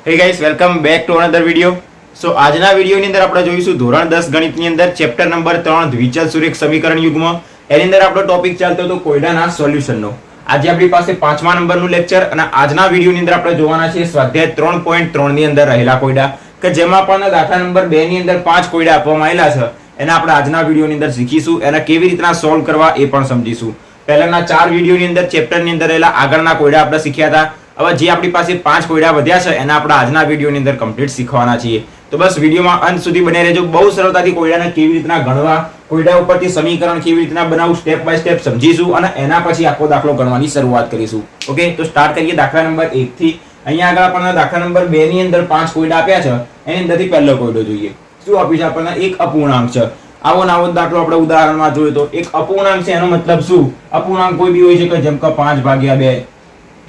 હે guys, welcome back to another video. So આજના વિડિયોની અંદર આપણે જોઈશું ધોરણ 10 ગણિતની અંદર ચેપ્ટર નંબર 3 દ્વિચલ સુરેખ સમીકરણ યુગ્મ. એની અંદર આપણો ટોપિક ચાલતો હતો કોયડાના સોલ્યુશનનો. આજે આપણી પાસે 5મા નંબરનું લેક્ચર અને આજના વિડિયોની અંદર આપણે જોવાના છે સ્વાધ્યાય 3.3 ની અંદર રહેલા કોયડા કે જેમાં પણ દાખલા નંબર 2 ની અંદર 5 કોયડા આપવામાં આવેલા છે. એના આપણે આજના વિડિયોની અંદર શીખીશું, એને કેવી રીતના સોલ્વ કરવા એ પણ સમજીશું. પહેલાના 4 વિડિયોની અંદર ચેપ્ટરની અંદર રહેલા આગળના કોયડા આપણે શીખ્યા હતા. હવે જે આપણી પાસે 5 કોયડા વધ્યા છે એના આપણે આજના વિડિયોની અંદર કમ્પ્લીટ શીખવાના છીએ. તો બસ વિડિયોમાં અંત સુધી બને રહેજો. બહુ સરળતાથી કોયડાને કેવી રીતના ગણવા, કોયડા ઉપરથી સમીકરણ કેવી રીતના બનાવવું, સ્ટેપ બાય સ્ટેપ સમજીશું અને એના પછી આખો દાખલો ગણવાની શરૂઆત કરીશું. ઓકે, તો સ્ટાર્ટ કરીએ દાખલા નંબર 1 થી. અહીંયા આગળ આપણને દાખલા નંબર 2 ની અંદર 5 કોયડા આપ્યા છે. એની અંદરથી પહેલો કોયડો જોઈએ. શું આપ્યું છે આપણને? એક અપૂર્ણાંક છે. આવો ને આવો દાખલો આપણે ઉદાહરણમાં જોયો તો એક અપૂર્ણાંક છે. એનો મતલબ શું? અપૂર્ણાંક કોઈ બી હોય છે કે જેમ કે 5/2,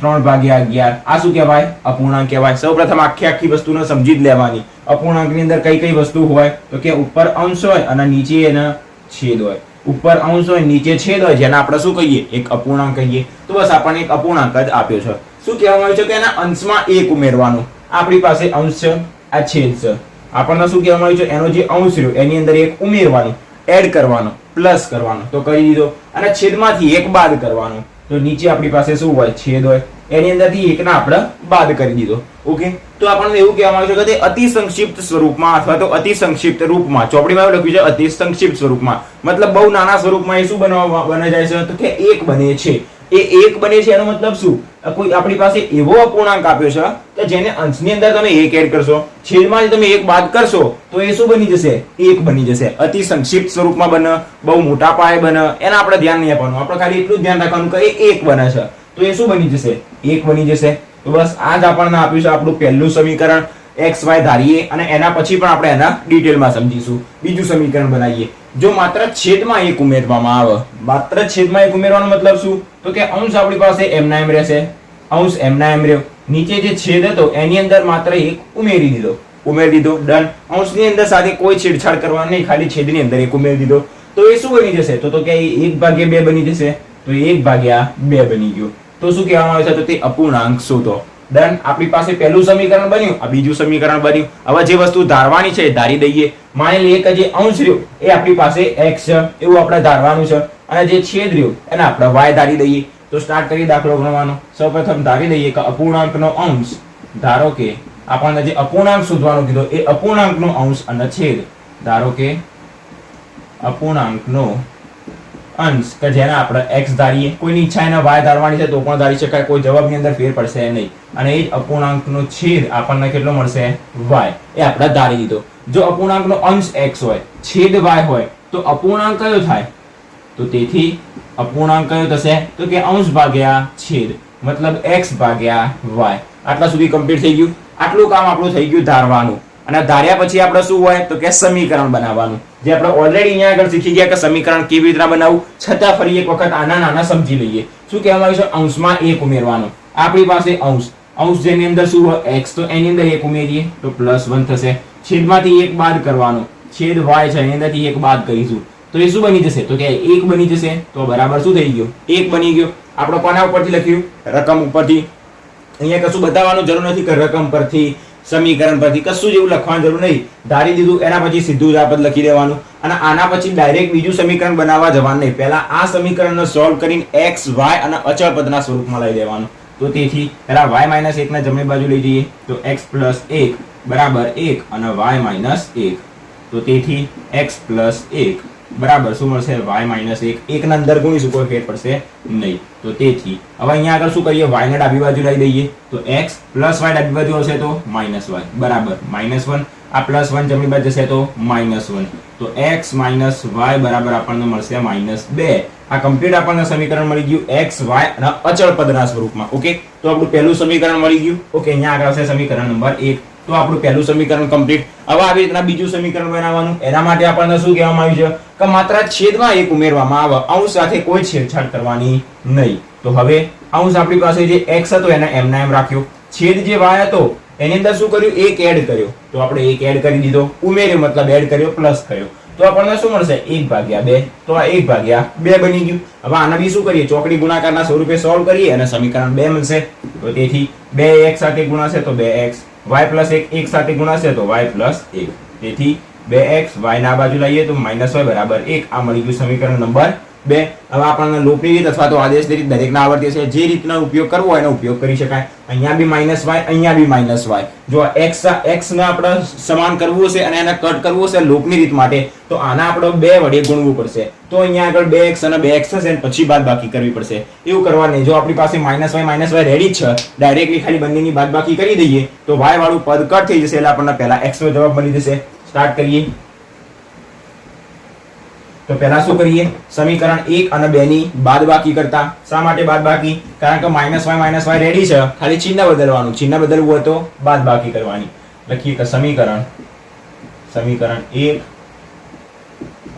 3/11. આ શું કહેવાય? અપૂર્ણાંક કહેવાય. સૌપ્રથમ આખી વસ્તુને સમજી જ લેવાની. અપૂર્ણાંકની અંદર કઈ વસ્તુ હોય તો કે ઉપર અંશ હોય અને નીચે એનો છેદ હોય. ઉપર અંશ હોય, નીચે છેદ હોય, જેને આપણે શું કહીએ? એક અપૂર્ણાંક કહીએ. તો બસ આપણને એક અપૂર્ણાંક જ આપ્યો છે. શું કહેવામાં આવ્યું છે કે એના અંશમાં 1 ઉમેરવાનું. આપણી પાસે અંશ છે, આ છેદ છે. આપણને શું કહેવામાં આવ્યું છે? એનો જે અંશ રહ્યો એની અંદર 1 ઉમેરવાનું, એડ કરવાનો, પ્લસ કરવાનો. તો કરી દીધો. અને છેદમાંથી 1 બાદ કરવાનો. તો નીચે આપણી પાસે શું હોય? છેદ હોય. એની અંદરથી 1 ના આપણે બાદ કરી દીધો. ઓકે, તો આપણને એવું કહેવામાં આવ્યું છે કે તે અતિ સંક્ષિપ્ત સ્વરૂપમાં અથવા તો અતિ સંક્ષિપ્ત રૂપમાં, ચોપડીમાં એવું લખ્યું છે અતિ સંક્ષિપ્ત સ્વરૂપમાં, મતલબ બહુ નાના સ્વરૂપમાં એ શું બને જાય છે તો કે 1 બને છે. એ 1 બને છે એનો મતલબ શું? કોઈ આપણી પાસે એવો અપૂર્ણાંક આપ્યો છે કે જેને અંશની અંદર તમે 1 એડ કરશો, છેદમાંથી તમે 1 બાદ કરશો તો એ શું બની જશે? 1 બની જશે. અતિ સંક્ષિપ્ત સ્વરૂપમાં બને, બહુ મોટા પાયે બને, એના આપણે ધ્યાન નહીં આપવાનું. આપણે ખાલી એટલું જ ધ્યાન રાખવાનું કે એ 1 બને છે. તો એ શું બની જશે? 1 બની જશે. તો બસ આ જ આપણને આપ્યું છે આપણું પહેલું સમીકરણ. xy ધારીએ અને એના પછી પણ આપણે એના ડિટેલમાં સમજીશું. બીજું સમીકરણ બનાવીએ. જો માત્ર છેદમાં 1 ઉમેરવામાં આવે, માત્ર છેદમાં 1 ઉમેરવાનો મતલબ શું? તો કે અંશ આપણી પાસે એમના એમ રહેશે, અંશ એમના એમ રહ્યો, નીચે જે છેદ હતો એની અંદર માત્ર 1 ઉમેરી દીધો. ડન. અંશની અંદર સાથે કોઈ છેડછાડ કરવાની નહીં, ખાલી છેદની અંદર 1 ઉમેરી દીધો. તો એ શું બની જશે? તો કે 1/2 બની જશે. તો 1/2 બની ગયો. તો શું કહેવામાં આવે છે? તો તે અપૂર્ણાંક શોધો. ડન. આપણી પાસે પહેલું સમીકરણ બન્યું, આ બીજું સમીકરણ બન્યું. હવે જે વસ્તુ ધારવાની છે ધારી દઈએ. માની લઈએ કે જે અંશ રહ્યો એ આપણી પાસે x છે, એવું આપણે ધારવાનું છે, અને જે છેદ રહ્યો એને આપણે y ધારી દઈએ. તો સ્ટાર્ટ કરી દાખલો ગણવાનો. સૌપ્રથમ ધારી દઈએ કે અપૂર્ણાંકનો અંશ, ધારો કે આપણને જે અપૂર્ણાંક શોધવાનો કીધો એ અપૂર્ણાંકનો અંશ અને છેદ. ધારો કે અપૂર્ણાંકનો અંશ કે જેને આપણે x ધારીએ, કોઈની ઈચ્છા એને y ધારવાની છે તો પણ ધારી શકાય, કોઈ જવાબની અંદર ફેર પડશે નહીં. અને એ જ અપૂર્ણાંકનો છેદ આપણને કેટલો મળશે? y. એ આપણે ધારી દીધો. જો અપૂર્ણાંકનો અંશ x હોય, છેદ y હોય તો અપૂર્ણાંક કયો થાય? તો તેથી અપૂર્ણાંક કયો થશે? તો કે અંશ ભાગ્યા છેદ, મતલબ x ભાગ્યા y. આટલા સુધી કમ્પ્લીટ થઈ ગયું. આટલું કામ આપણું થઈ ગયું ધારવાનું. અને ધાર્યા પછી આપણે શું હોય તો કે સમીકરણ બનાવવાનું, જે આપણે ઓલરેડી અહીંયા આગળ શીખી ગયા કે સમીકરણ કેવી રીતના બનાવવું. છતાં ફરી એક વખત નાના સમજી લઈએ. શું કહેવામાં આવ્યું છે? અંશમાં 1 ઉમેરવાનું. આપણી પાસે અંશ જેની અંદર શું હોય? x. તો એની અંદર 1 ઉમેરીએ તો +1 થશે. છેદમાંથી 1 બાદ કરવાનો, છેદ y છે એની અંદરથી 1 બાદ કરીશું તો એ શું બની જશે? તો કે 1 બની જશે. તો બરાબર શું થઈ ગયું? 1 બની ગયો. આપણે કોના ઉપરથી લખ્યું? રકમ ઉપરથી. અહીંયા કશું બતાવવાનું જરૂર નથી કે રકમ પરથી, સમીકરણ પરથી, કશું જેવું લખવાની જરૂર નહીં. ધારી દીધું, એના પછી સીધું જ આ પદ લખી દેવાનું. અને આના પછી ડાયરેક્ટ બીજું સમીકરણ બનાવવા જવાનું નહીં. પહેલા આ સમીકરણને સોલ્વ કરીને x, y અને અચળ પદના સ્વરૂપમાં લઈ લેવાનું. તો તેથી પહેલા y - 1 ને જમણી બાજુ લઈ જઈએ તો x + 1 બરાબર 1 અને y - 1. તો તેથી x + 1 બરાબર શું મળશે? y - 1. 1 ના અંદર ગુણીશું, કોઈ ફેર પડશે નહીં. તો તેથી હવે અહીંયા આગળ શું કરીએ? y ને ડાબી બાજુ લઈ દઈએ તો x + y ડાબી બાજુ હશે તો -y બરાબર -1. આ +1 જમણી બાજુ જશે તો -1. તો x - y બરાબર આપણને મળશે -2. આ કમ્પ્લીટ આપણને સમીકરણ મળી ગયું x, y અને અચળ પદના સ્વરૂપમાં. ઓકે, તો આપણું પહેલું સમીકરણ મળી ગયું. ઓકે, અહીંયા આગળ આવશે સમીકરણ નંબર 1. તો આપણું પહેલું સમીકરણ કમ્પ્લીટ. હવે આવી રીતના બીજું સમીકરણ બનાવવાનું. એના માટે આપણને શું કહેવામાં આવ્યું છે કે માત્ર છેદમાં 1 ઉમેરવામાં આવે, અંશ સાથે કોઈ છેડછાડ કરવાની નહીં. તો હવે અંશ આપણી પાસે જે x હતો એને એમના એમ રાખ્યો, છેદ જે y હતો એની અંદર શું કર્યું? 1 એડ કર્યો. તો આપણે 1 એડ કરી દીધો, ઉમેર્યો મતલબ એડ કર્યો, પ્લસ કર્યો. તો આપણને શું મળશે? 1/2. તો આ 1/2 બની ગયું. હવે આને બી શું કરીએ? ચોકડી ગુણાકારના સ્વરૂપે સોલ્વ કરીએ અને સમીકરણ 2 મળશે. તો તેથી 2 એક સાથે ગુણાશે તો 2x y પ્લસ 1 એક સાથે ગુણાશે તો y પ્લસ 1. તેથી 2x y ના બાજુ લઈએ તો માઇનસ y બરાબર 1. આ મળી ગયું સમીકરણ નંબર 2. હવે આપણને લોપની રીત અથવા તો આદેશની રીત દરેકને આવડતી હશે. જે રીતનો ઉપયોગ કરવો હોય એનો ઉપયોગ કરી શકાય. અહીંયા બી માઇનસ y, અહીંયા બી માઇનસ y. જો x ને આપણે સમાન કરવું હશે અને એને કટ કરવું હશે લોપની રીત માટે તો આના આપણે 2 વડે ગુણવું પડશે. તો અહીંયા આગળ 2x અને 2x થશે અને પછી બાદબાકી કરવી પડશે. એવું કરવા નહીં. જો આપણી પાસે માઇનસ y રેડી છે, ડાયરેક્ટલી ખાલી બંનેની બાદબાકી કરી દઈએ તો y વાળું પદ કટ થઈ જશે એટલે આપણને પહેલા x નો જવાબ મળી જશે. સ્ટાર્ટ કરીએ. તો પહેલા શું કરીએ? સમીકરણ 1 અને 2 ની બાદબાકી કરતા. શા માટે બાદબાકી? કારણ કે માઇનસ y રેડી છે, ખાલી ચિહ્ન બદલવાનું. ચિહ્ન બદલવું હોય તો બાદબાકી કરવાની. લખીએ કે સમીકરણ 1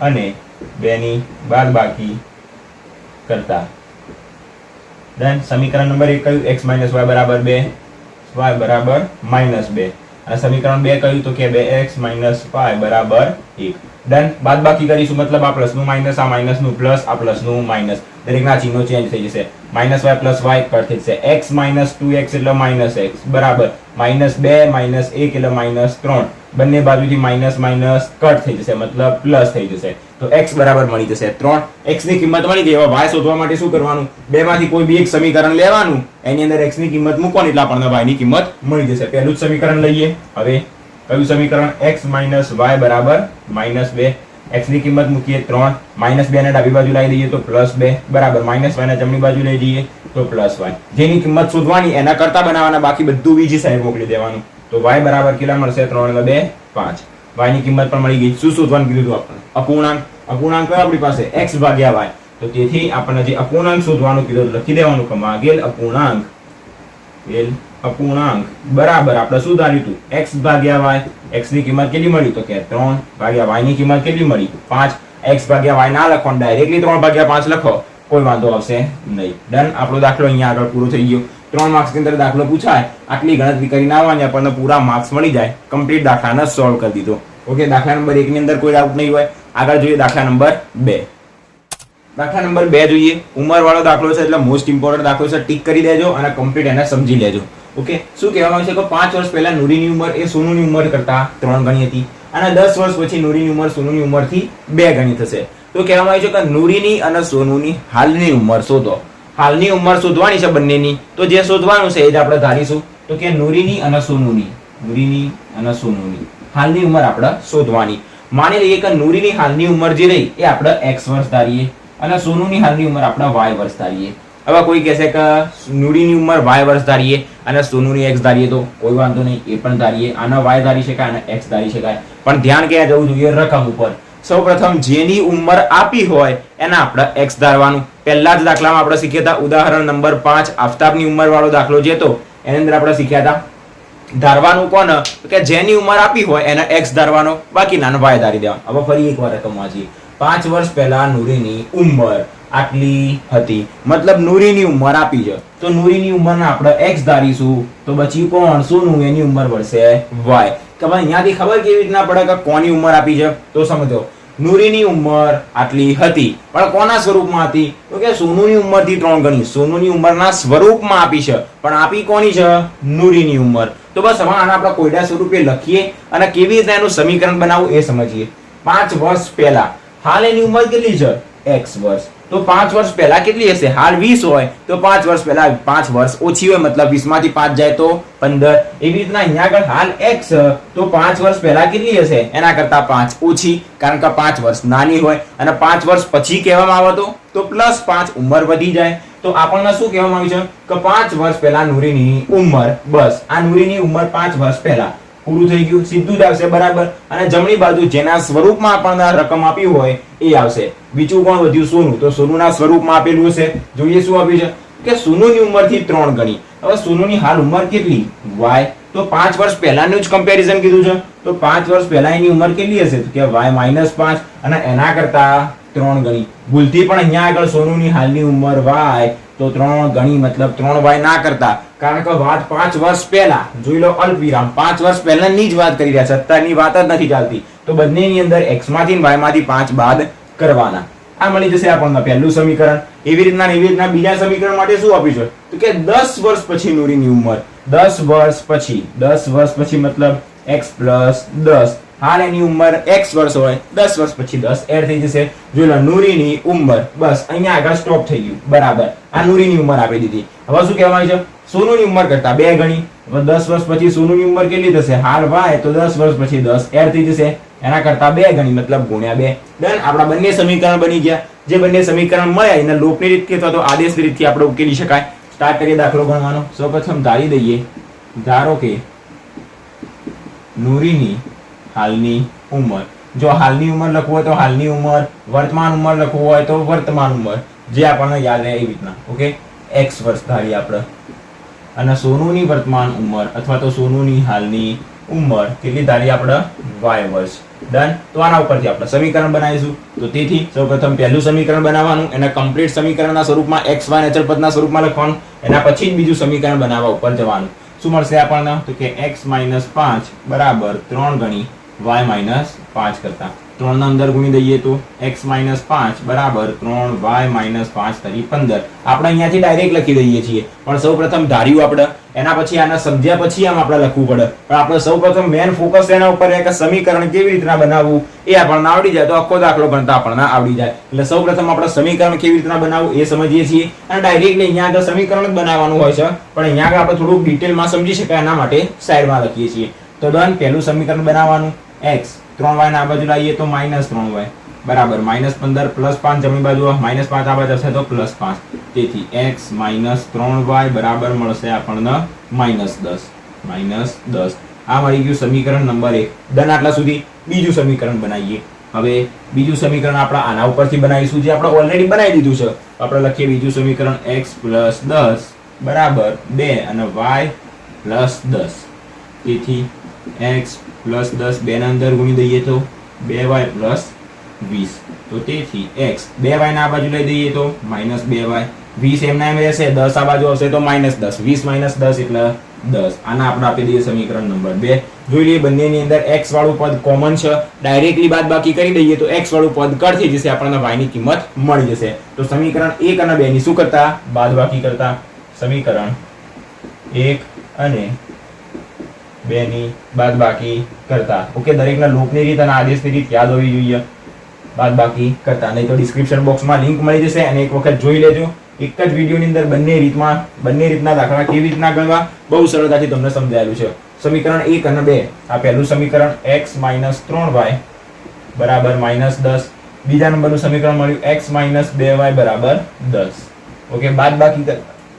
અને 2 ની બાદબાકી કરતા. ધેન સમીકરણ નંબર 1 કયું? x - y બરાબર 2, y બરાબર -2. અને સમીકરણ 2 કહ્યું તો કે 2x - y બરાબર 1. ડન. બાદબાકી કરીશું મતલબ આ પ્લસ નું માઇનસ, આ માઇનસ નું પ્લસ, આ પ્લસ નું માઇનસ. દરેકના ચિહ્નો ચેન્જ થઈ જશે. -y + y કટ થઈ જશે. x - 2x એટલે -x બરાબર -2 - 1 એટલે -3. બંને બાજુથી માઇનસ માઇનસ કટ થઈ જશે મતલબ પ્લસ થઈ જશે. તો x બરાબર મળી જશે 3. x ની કિંમત મળી ગઈ. હવે y શોધવા માટે શું કરવાનું? બે માંથી કોઈ બી એક સમીકરણ લેવાનું, એની અંદર x ની કિંમત મૂકવાની એટલે આપણને y ની કિંમત મળી જશે. પહેલું જ સમીકરણ લઈએ. હવે કયું સમીકરણ? x - y બરાબર -2. x ની કિંમત મૂકીએ 3. -2 ને ડાબી બાજુ લાવી દઈએ તો +2 બરાબર -y ને જમણી બાજુ લઈ જઈએ તો +y. જેની કિંમત શોધવાની એના કરતા બનાવવાના, બાકી બધું બીજી સાઈડ મોકલી દેવાનું. તો y બરાબર કેટલા મળશે? 3 × 2 = 5. y ની કિંમત પણ મળી ગઈ. શું શોધવાનું કીધું હતું આપણને? અપૂર્ણાંક. અપૂર્ણાંક કયો આપણી પાસે? x ભાગ્યા y. તો તેથી આપણને જે અપૂર્ણાંક શોધવાનું કીધું લખી દેવાનું કે માગેલ અપૂર્ણાંક બરાબર આપણે શું ધાર્યું હતું? x ભાગ્યા y. x ની કિંમત કેટલી મળી? તો કે 3 ભાગ્યા y ની કિંમત કેટલી મળી? 5. x ભાગ્યા y ના લખો, ડાયરેક્ટલી 3 ભાગ્યા 5 લખો, કોઈ વાંધો આવશે નહીં. ડન. આપણો દાખલો અહીંયા આગળ પૂરો થઈ ગયો. 3 માર્ક્સ ની અંદર દાખલો પૂછાય, આટલી ગણતરી કરીને આવવાની, આપણને પૂરા માર્ક્સ મળી જાય. કમ્પ્લીટ દાખલાને સોલ્વ કરી દીધો. ઓકે. દાખલા નંબર 1 ની અંદર કોઈ ડાઉટ નહીં હોય. આગળ જોઈએ દાખલા નંબર 2. દાખલા નંબર 2 જોઈએ. ઉંમર વાળો દાખલો છે એટલે મોસ્ટ ઇમ્પોર્ટન્ટ દાખલો છે. ટિક કરી દેજો અને કમ્પ્લીટ એને સમજી લેજો. ઓકે. શું કહેવામાં આવે છે કે 5 વર્ષ પહેલા નૂરીની ઉંમર એ સોનુની ઉંમર કરતા 3 ગણી હતી અને 10 વર્ષ પછી નૂરીની ઉંમર સોનુની ઉંમરથી 2 ગણી થશે. તો કહેવામાં આવે છે કે નૂરીની અને સોનુની હાલની ઉંમર શોધો. હાલની ઉંમર શોધવાની છે બંનેની. તો જે શોધવાનું છે એ જ આપણે ધારીશું. તો કે નૂરીની અને સોનુની હાલની ઉંમર આપણે શોધવાની. માની લઈએ કે નૂરીની હાલની ઉંમર જે રહી એ આપણે x વર્ષ ધારીએ અને સોનુની હાલની ઉંમર આપણે y વર્ષ ધારીએ. હવે કોઈ કહેશે કે નૂરીની ઉંમર y વર્ષ ધારીએ અને સોનુની x ધારીએ તો કોઈ વાંધો નહીં, એ પણ ધારીએ. આને y ધારી શકાય અને x ધારી શકાય. પણ ધ્યાન ક્યાં જવું જોઈએ? રકમ ઉપર. સૌપ્રથમ જેની ઉંમર આપી હોય એના આપણે x ધારવાનું. પહેલા જ દાખલામાં આપણે શીખ્યા હતા ઉદાહરણ નંબર 5 આફતાબની ઉંમર વાળો દાખલો જે હતો એની અંદર આપણે શીખ્યા હતા ધારવાનું કોણ? કે જેની ઉંમર આપી હોય એને x ધારવાનો, બાકી નાનો y ધારી દેવાનો. હવે ફરી એકવાર રકમ વાંચીએ. 5 વર્ષ પહેલા નૂરીની ઉંમર આટલી હતી, મતલબ નૂરીની ઉંમર આપી છે તો નૂરીની ઉંમરના આપણે x ધારીશું. તો પછી કોણ? સોનું, એની ઉંમર મળશે y. કે ભાઈ અહીંયાથી ખબર કેવી રીતના પડે કે કોની ઉંમર આપી છે? તો સમજો નૂરીની ઉંમર આટલી હતી પણ કોના સ્વરૂપમાં હતી? તો કે સોનુની ઉંમરથી 3 ગણી. સોનુની ઉંમરના સ્વરૂપમાં આપી છે પણ આપી કોની છે? નૂરીની ઉંમર. તો બસ હવે આને આપણે કોયડા સ્વરૂપે લખીએ અને કેવી રીતે એનું સમીકરણ બનાવવું એ સમજીએ. 5 વર્ષ પહેલા હાલ એની ઉંમર કેટલી છે? x વર્ષ. તો 5 વર્ષ પહેલા કેટલી હશે? હાલ 20 હોય તો 5 વર્ષ પહેલા 5 વર્ષ ઓછી હોય મતલબ 20 માંથી 5 જાય તો 15. એવી રીતના અહીંયા આગળ હાલ x તો 5 વર્ષ પહેલા કેટલી હશે? એના કરતા 5 ઓછી, કારણ કે 5 વર્ષ નાની હોય અને 5 વર્ષ પછી કહેવામાં આવે તો +5 ઉંમર વધી જાય. તો આપણને શું કહેવામાં આવ્યું છે કે 5 વર્ષ પહેલા નૂરીની ઉંમર. બસ આ નૂરીની ઉંમર 5 વર્ષ પહેલા. પૂરું થઈ ગયું. સીધું જ આવશે બરાબર. અને જમણી બાજુ જેના સ્વરૂપમાં આપણને રકમ આપી હોય એ આવશે. બીજું કોણ વધ્યું? સોનું. તો સોનુના સ્વરૂપમાં આપેલું હશે. જોઈએ શું આપ્યું છે કે સોનુની ઉંમરથી 3 ગણી. હવે સોનુની હાલ ઉંમર કેટલી? y. તો 5 વર્ષ પહેલાનું જ કમ્પેરિઝન કીધું છે. તો 5 વર્ષ પહેલા એની ઉંમર કેટલી હશે? તો કે y - 5 અને એના કરતા 3 ગણી. ભૂલથી પણ અહીંયા આગળ સોનુની હાલની ઉંમર y તો 3 ગણી મતલબ 3y ના કરતા, કારણ કે વાત 5 વર્ષ પહેલા. જોઈ લો અલ્પવિરામ. 5 વર્ષ પહેલાની જ વાત કરી રહ્યા છે, અત્યારની વાત જ નથી ચાલતી. તો બંનેની અંદર x માંથી y માંથી 5 બાદ કરવાના. આ મળી જશે આપણને પહેલું સમીકરણ. એવી રીતના બીજા સમીકરણ માટે શું આપ્યું છે તો કે 10 વર્ષ પછી નૂરીની ઉંમર, 10 વર્ષ પછી મતલબ x + 10. હાલ એની ઉંમર x વર્ષ હોય, 10 વર્ષ પછી 10 એડ થઈ જશે. જોઈ લો નૂરીની ઉંમર, બસ અહીંયા આગળ સ્ટોપ થઈ ગયું. બરાબર, આ નૂરીની ઉંમર આપી દીધી. હવે શું કહેવામાં છે, સોનુની ઉંમર કરતા 2 ગણી. હવે 10 વર્ષ પછી સોનુની ઉંમર કેટલી થશે, હાલ y તો 10 વર્ષ પછી 10 એડ થઈ જશે, એના કરતા 2 ગણી મતલબ ગુણ્યા 2. ડન. આપણા બંને સમીકરણ બની ગયા. જે બંને સમીકરણ મળ્યા એને લોપની રીતથી અથવા તો આદેશની રીતથી આપણે ઉકેલી શકાય. સ્ટાર્ટ કરીએ દાખલો ગણવાનો. સૌપ્રથમ ધારી દઈએ, ધારો કે નૂરીની હાલની ઉંમર. જો હાલની ઉંમર લખવું હોય તો હાલની ઉંમર, વર્તમાન ઉંમર લખવું હોય તો વર્તમાન ઉંમર, જે આપણને યાદ રહે એવી રીતના. ઓકે, x વર્ષ ધારીએ આપણે, અને સોનુની વર્તમાન ઉંમર અથવા તો સોનુની હાલની ઉંમર કેટલી ધારીએ આપણે, y વર્ષ. ડન. તો આના ઉપરથી આપણે સમીકરણ બનાવીશું. તો તેથી સૌપ્રથમ પહેલું સમીકરણ બનાવવાનું, એના કમ્પ્લીટ સમીકરણના સ્વરૂપમાં x y અચળ પદના સ્વરૂપમાં લખવાનું, એના પછી જ બીજું સમીકરણ બનાવવા ઉપર જવાનું. શું મળશે આપણને તો કે x - 5 બરાબર 3 ગણી y - 5 કરતા 3 ના અંદર ગુણી દઈએ તો x - 5 બરાબર 3y - 5 તરી 15. આપણે અહીંયાથી ડાયરેક્ટ લખી દઈએ છીએ, પણ સૌપ્રથમ ધાર્યું આપણે, એના પછી આના સમજ્યા પછી આમ આપણે લખવું પડે. પણ આપણે સૌપ્રથમ મેન ફોકસ એના ઉપર કે સમીકરણ કેવી રીતના બનાવવું એ આપણને આવડી જાય તો આખો દાખલો ગણતા આપણને આવડી જાય. એટલે સૌપ્રથમ આપણે સમીકરણ કેવી રીતના બનાવવું એ સમજીએ છીએ, અને ડાયરેક્ટલી અહીંયા આગળ સમીકરણ જ બનાવવાનું હોય છે, પણ અહીંયા આગળ આપણે થોડુંક ડિટેલમાં સમજી શકાય એના માટે સાઈડમાં લખીએ છીએ. તો ડન. પહેલું સમીકરણ બનાવવાનું, x 3y ના આ બાજુ લાવીએ તો -3y બરાબર -15 + 5 જમણી બાજુ, -5 આ બાજુ હશે તો +5. તેથી x - 3y બરાબર મળશે આપણને -10. આ મળી ગયું સમીકરણ નંબર 1. ડન. આટલા સુધી બીજું સમીકરણ બનાવીએ. હવે બીજું સમીકરણ આપણે આના ઉપરથી બનાવીશું, જે આપણે ઓલરેડી બનાવી દીધું છે. આપણે લખીએ બીજું સમીકરણ, x + 10 બરાબર 2 અને y + 10. તેથી x + 10 2 ના અંદર ગુણી દઈએ તો 2y + 20. તો તેથી x 2y ના આ બાજુ લઈ દઈએ તો -2y, 20 એમના એમ રહેશે, 10 આ બાજુ આવશે તો -10, 20 - 10 એટલે 10. આના આપણે આપી દઈએ સમીકરણ નંબર 2. જોઈ લઈએ બંનેની અંદર x વાળું પદ કોમન છે, ડાયરેક્ટલી બાદબાકી કરી દઈએ તો x વાળું પદ કટ થઈ જશે, આપણને y ની કિંમત મળી જશે. તો સમીકરણ 1 અને 2 ની શું કરતા, બાદબાકી કરતા. સમીકરણ 1 અને 2 ની બાદબાકી કરતા. ઓકે, દરેકના લોપની રીત અને આદેશની રીત યાદ હોવી જોઈએ. બાદબાકી કરતા, નહીં તો ડિસ્ક્રિપ્શન બોક્સમાં લિંક મળી જશે અને એક વખત જોઈ લેજો. એક જ વિડીયોની અંદર બંને રીતના દાખલા કેવી રીતના ગણવા બહુ સરળતાથી તમને સમજાયેલું છે. સમીકરણ 1 અને 2. આ પહેલું સમીકરણ x - 3y બરાબર -10. બીજા નંબરનું સમીકરણ મળ્યું x - 2y બરાબર 10. ઓકે, બાદબાકી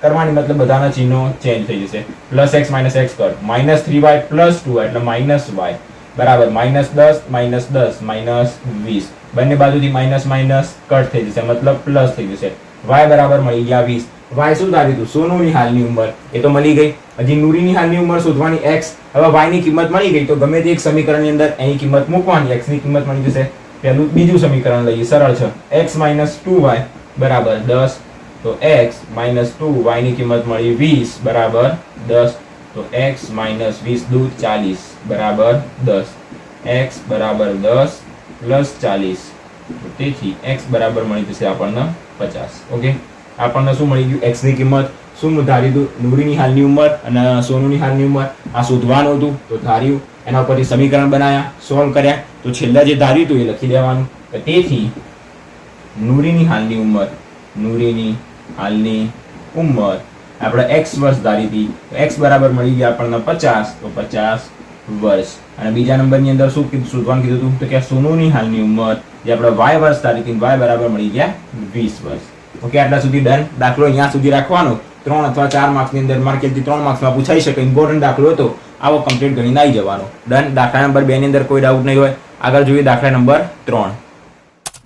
કરવાની મતલબ બધાના ચિહ્નો ચેન્જ થઈ જશે. +x - x કર, -3y + 2 એટલે -y બરાબર -10 -20. બંને બાજુથી માઇનસ કટ થઈ જશે, મતલબ પ્લસ થઈ જશે. y બરાબર મળી ગયા 20. y શું ધાર્યું હતું, સોનુની હાલની ઉંમર, એ તો મળી ગઈ. હજી નૂરીની હાલની ઉંમર શોધવાની x. હવે y ની કિંમત મળી ગઈ તો ગમે તે એક સમીકરણની અંદર એની કિંમત મૂકવાની, x ની કિંમત મળી જશે. પહેલું બીજું સમીકરણ લઈએ, સરળ છે. x - 2y બરાબર 10. તો x - 2y ની કિંમત મળી 20 બરાબર 10. તો x - 20 દૂ 40 બરાબર 10. x બરાબર 10 + 40. તેથી x બરાબર મળી જશે આપણને 50. ઓકે, આપણને શું મળી ગયું, x ની કિંમત. શું ધાર્યું હતું, નૂરીની હાલની ઉંમર અને સોનુની હાલની ઉંમર. આ શોધવાનું હતું તો ધાર્યું, એના ઉપરથી સમીકરણ બનાવ્યા, સોલ્વ કર્યા. તો છેલ્લા જે ધાર્યું હતું એ લખી દેવાનું. તેથી નૂરીની હાલની ઉંમર આપણે x વર્ષ ધારી હતી, x બરાબર મળી ગયા આપણને 50. તો 50 વર્ષ. અને બીજા નંબરની અંદર શું શોધવાનું કીધું હતું તો કે સોનુની હાલની ઉંમર, જે આપણે y વર્ષ ધારી હતી, y બરાબર મળી ગયા 20 વર્ષ. ઓકે, આટલા સુધી ડન. દાખલો અહીંયા સુધી રાખવાનો. 3 અથવા 4 માર્ક્સની અંદર માર્કેટથી 3 માર્ક્સમાં પૂછાઈ શકે, ઇમ્પોર્ટન્ટ દાખલો હતો, આવો કમ્પ્લીટ ગણીને આવી જવાનો. ડન. દાખલા નંબર 2 ની અંદર કોઈ ડાઉટ નહીં હોય. આગળ જોઈએ દાખલા નંબર 3.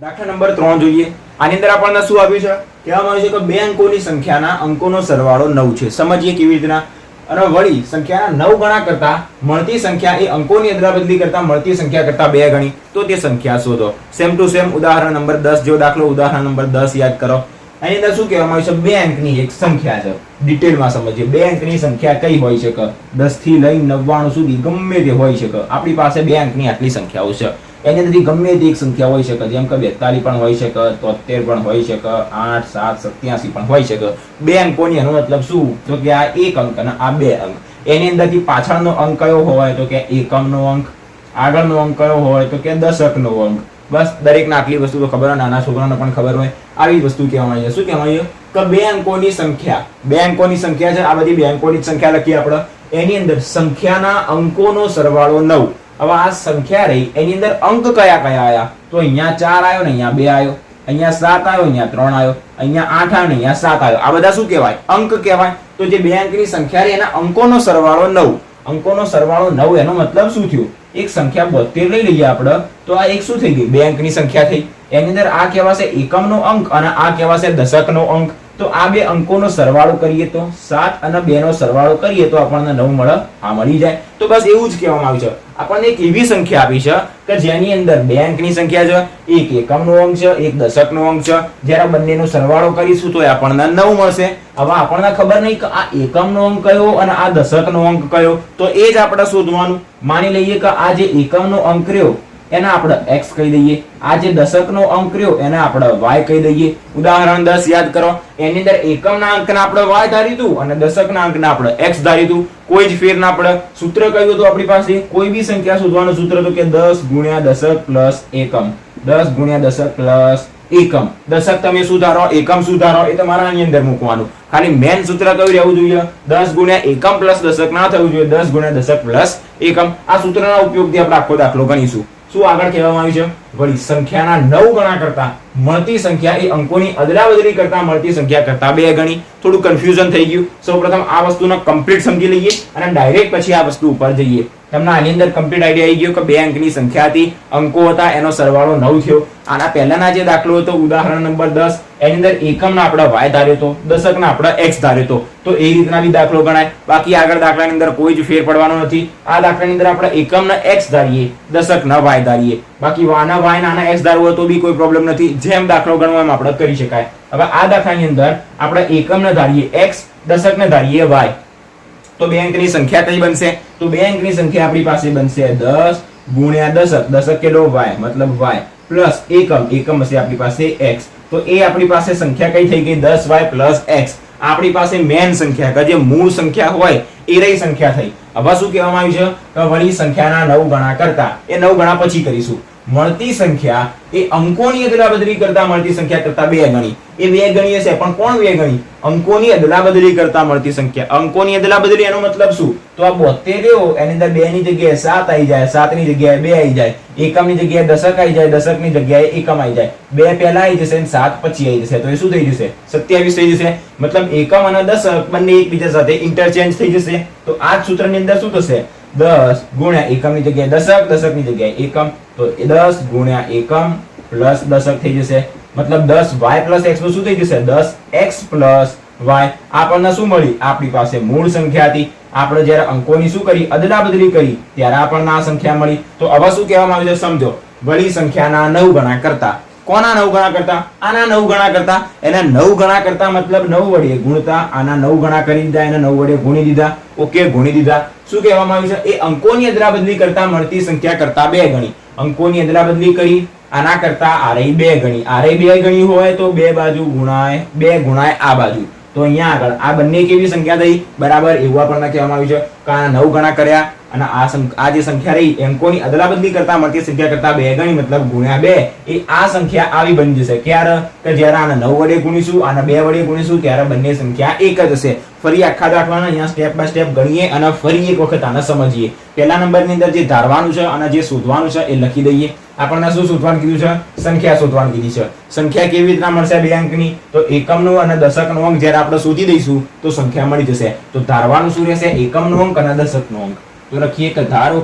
દાખલા નંબર 3 જોઈએ. આની અંદર આપણને શું આપ્યું છે, કહેવામાં આવ્યું છે કે બે અંકોની સંખ્યાના અંકોનો સરવાળો 9 છે. સમજીએ કેવી રીતના. અને વળી સંખ્યાના 9 ગણા કરતા મળતી સંખ્યા એ અંકોની અદલાબદલી કરતા મળતી સંખ્યા કરતા 2 ગણી, તો તે સંખ્યા શોધો. સેમ ટુ સેમ ઉદાહરણ નંબર 10 જેવો દાખલો. ઉદાહરણ નંબર 10 યાદ કરો. આની અંદર શું કહેવામાં આવ્યું છે, 2 અંકની એક સંખ્યા છે. ડિટેલમાં સમજીએ. 2 અંકની સંખ્યા કઈ હોઈ શકે, 10 થી લઈને 99 સુધી ગમે તે હોઈ શકે. આપણી પાસે 2 અંકની આટલી સંખ્યાઓ છે. એની અંદરથી ગમે તે એક સંખ્યા હોઈ શકે, જેમ કે 42 પણ હોઈ શકે, 73 પણ હોઈ શકે, 8, 7, 87 પણ હોઈ શકે. બે અંકોની એનો મતલબ શું? તો કે આ એક અંક અને આ બે અંક. એની અંદરથી પાછળનો અંક કયો હોય? તો કે એકમનો અંક. આગળનો અંક કયો હોય? તો કે દશકનો અંક. બસ દરેકને આટલી વસ્તુ તો ખબર હોય, નાના છોકરાને પણ ખબર હોય. આવી વસ્તુ કહેવામાં આવે છે. શું કહેવામાં આવે? કે બે અંકોની સંખ્યા. બે અંકોની સંખ્યા છે, આ બધી બે અંકોની સંખ્યા લખીએ આપણે. એની અંદર સંખ્યાના અંકોનો સરવાળો 9. હવે આ સંખ્યા રહી, એની અંદર અંક કયા કયા આયા? તો અહીંયા 4 આવ્યો ને અહીંયા 2 આવ્યો, અહીંયા 7 આવ્યો, અહીંયા 3 આવ્યો, અહીંયા 8 આવ્યો ને અહીંયા 7 આવ્યો. આ બધા શું કહેવાય? અંક કહેવાય. તો જે બે અંકની સંખ્યા રહી એના અંકોનો સરવાળો 9. અંકોનો સરવાળો 9 એનો મતલબ શું થયું? એક સંખ્યા 72 લઈ લઈએ આપણે, તો આ એક શું થઈ ગઈ? બે અંકની સંખ્યા થઈ. એની અંદર આ કહેવાશે એકમનો અંક અને આ કહેવાશે દશકનો અંક. તો આ બે અંકોનો સરવાળો કરીએ તો 7 અને 2 નો સરવાળો કરીએ તો આપણને 9 મળે. આ મળી જાય. તો બસ એવું જ કહેવામાં આવ્યું છે. આપણને એક એવી સંખ્યા આપી છે કે જેની અંદર બે અંકની સંખ્યા છે, એક એકમનો અંક છે, એક દશકનો અંક છે. જ્યારે બંનેનો સરવાળો કરીશું તો આપણને 9 મળશે. હવે આપણને ખબર નહીં કે આ એકમનો અંક કયો અને આ દશકનો અંક કયો, તો એ જ આપણે શોધવાનું. માની લઈએ કે આ જે એકમનો અંક રહ્યો એને આપણે x કહી દઈએ, આ જે દશકનો અંક રહ્યો એને આપણે y કહી દઈએ. ઉદાહરણ 10 યાદ કરો. એની અંદર એકમના અંકને આપણે y ધારીતું અને દશકના અંકને આપણે x ધારીતું. કોઈ જ ફેર ના પડે. સૂત્ર કયું હતું આપણી પાસે? કોઈ બી સંખ્યા શોધવાનું સૂત્ર તો કે 10 ગુણ્યા દશક પ્લસ એકમ. 10 ગુણ્યા દશક પ્લસ એકમ. દશક તમે શું ધારો, એકમ શું ધારો, એ તમારા આની અંદર મૂકવાનું. ખાલી મેન સૂત્ર કયું રહેવું જોઈએ? 10 ગુણ્યા એકમ પ્લસ દશક ના થવું જોઈએ, 10 ગુણ્યા દશક પ્લસ એકમ. આ સૂત્રના ઉપયોગથી આપણે આખો દાખલો ગણીશું. શું આગળ કહેવામાં આવ્યું છે? વળી સંખ્યાના 9 ગણા કરતા મળતી સંખ્યા એ અંકોની અદલાબદલી કરતા મળતી સંખ્યા કરતા 2 ગણી. થોડું કન્ફ્યુઝન થઈ ગયું. સૌપ્રથમ આ વસ્તુને કમ્પ્લીટ સમજી લઈએ અને ડાયરેક્ટ પછી આ વસ્તુ ઉપર જઈએ. તમને આની અંદર કમ્પ્લીટ આઈડિયા આવી ગયો કે બે અંકની સંખ્યા હતી, અંકો હતા, એનો સરવાળો 9 થયો. આના પહેલાના જે દાખલો હતો ઉદાહરણ નંબર 10, એની અંદર એકમના આપણે y ધાર્યો તો, દશકના આપણે x ધાર્યો તો. તો એ રીતના બી દાખલો ગણાય. બાકી આગળ દાખલાની અંદર કોઈ જ ફેર પડવાનો નથી. આ દાખલાની અંદર આપણે એકમના x ધારીએ, દશકના y ધારીએ. બાકી આના y ના આના x ધારવું હોય તો બી કોઈ પ્રોબ્લેમ નથી. જેમ દાખલો ગણવો એમ આપણે કરી શકાય. હવે આ દાખલાની અંદર આપણે એકમને ધારીએ x, દશકને ધારીએ y. તો બે અંકની સંખ્યા કઈ બનશે? તો બે અંકની સંખ્યા આપણી પાસે બનશે 10 ગુણ્યા દશક. દશક કેટલો? y, મતલબ y પ્લસ એકમ. એકમ હશે આપણી પાસે x. તો એ આપણી પાસે સંખ્યા કઈ થઈ ગઈ? 10y plus x. આપણી પાસે મેન સંખ્યા કે જે મૂળ સંખ્યા હોય એ રહી સંખ્યા થઈ. હવે શું કહેવામાં આવ્યું છે? કે વળી સંખ્યાના 9 ગણા કરતા, એ 9 ગણા પછી કરીશું. મળતી સંખ્યા એ અંકોની અદલાબદલી કરતા મળતી સંખ્યા કરતા 2 ગણી. એ 2 ગણી હશે, પણ કોણ 2 ગણી? અંકોની અદલાબદલી કરતા મળતી સંખ્યા. અંકોની અદલાબદલી એનો મતલબ શું? તો આ 72 રહ્યો એની અંદર 2 ની જગ્યાએ 7 આવી જાય, 7 ની જગ્યાએ 2 આવી જાય, એકમની જગ્યાએ દશક આવી જાય, દશકની જગ્યાએ એકમ આવી જાય. 2 પહેલા આવી જશે અને 7 પછી આવી જશે. તો એ શું થઈ જશે? 27 થઈ જશે. મતલબ એકમ અને દશક બંને એકબીજા સાથે ઇન્ટરચેન્જ થઈ જશે. તો આ જ સૂત્રની અંદર શું થશે? 10 ગુણ્યા એકમની જગ્યાએ દશક, દશકની જગ્યાએ એકમ. તો 10 ગુણ્યા એકમ પ્લસ દશક થઈ જશે. મતલબ 10y પ્લસ x નું શું થઈ જશે? 10x plus y. આપણને શું મળી? આપણી પાસે મૂળ સંખ્યા હતી. આપણે જ્યારે અંકોની શું કરી? અદલાબદલી કરી, ત્યારે આપણને આ સંખ્યા મળી. તો હવે શું કહેવામાં આવ્યું છે? સમજો. વળી સંખ્યાના 9 ગણા કરતા. કોના 9 ગણા કરતા? આના 9 ગણા કરતા. એના 9 ગણા કરતા મતલબ 9 વડે ગુણતા. આના 9 ગણા કરી દીધા, એને 9 વડે ગુણી દીધા. ઓકે, ગુણી દીધા. શું કહેવામાં આવ્યું છે? એ અંકોની અદલાબદલી કરતા મળતી સંખ્યા કરતા 2 ગણી. અંકોની અદલાબદલી કરી, આના કરતા આરે 2 ગણી. આરે 2 ગણી હોય તો 2 બાજુ ગુણાય, 2 ગુણાય આ બાજુ. તો અહીંયા આગળ આ બંને કેવી સંખ્યા થઈ? બરાબર. એવું આપણને કહેવામાં આવ્યું છે કે આ 9 ગણા કર્યા અને આ જે સંખ્યા રહી અંકોની અદલાબદલી કરતા મળતી સંખ્યા કરતા 2 ગણી, મતલબ ગુણ્યા 2. એ આ સંખ્યા આવી બની જશે. ક્યારે? કે જ્યારે આને 9 વડે ગુણીશું, આને 2 વડે ગુણીશું, ત્યારે બંને સંખ્યા એક જ હશે. ફરી આખા દાખલાને અહીંયા સ્ટેપ બાય સ્ટેપ ગણીએ અને ફરી એક વખત આને સમજીએ. પહેલા નંબરની અંદર જે ધારવાનું છે અને જે શોધવાનું છે એ લખી દઈએ. આપણને શું શોધવાનું કીધું છે? સંખ્યા શોધવાનું કીધી છે. સંખ્યા કેવી રીતના મળશે બે અંકની? તો એકમનો અને દશકનો અંક જ્યારે આપણે શોધી દઈશું તો સંખ્યા મળી જશે. તો ધારવાનું શું રહેશે? એકમનો અંક અને દશકનો અંક. તો લખીએ કે ધારો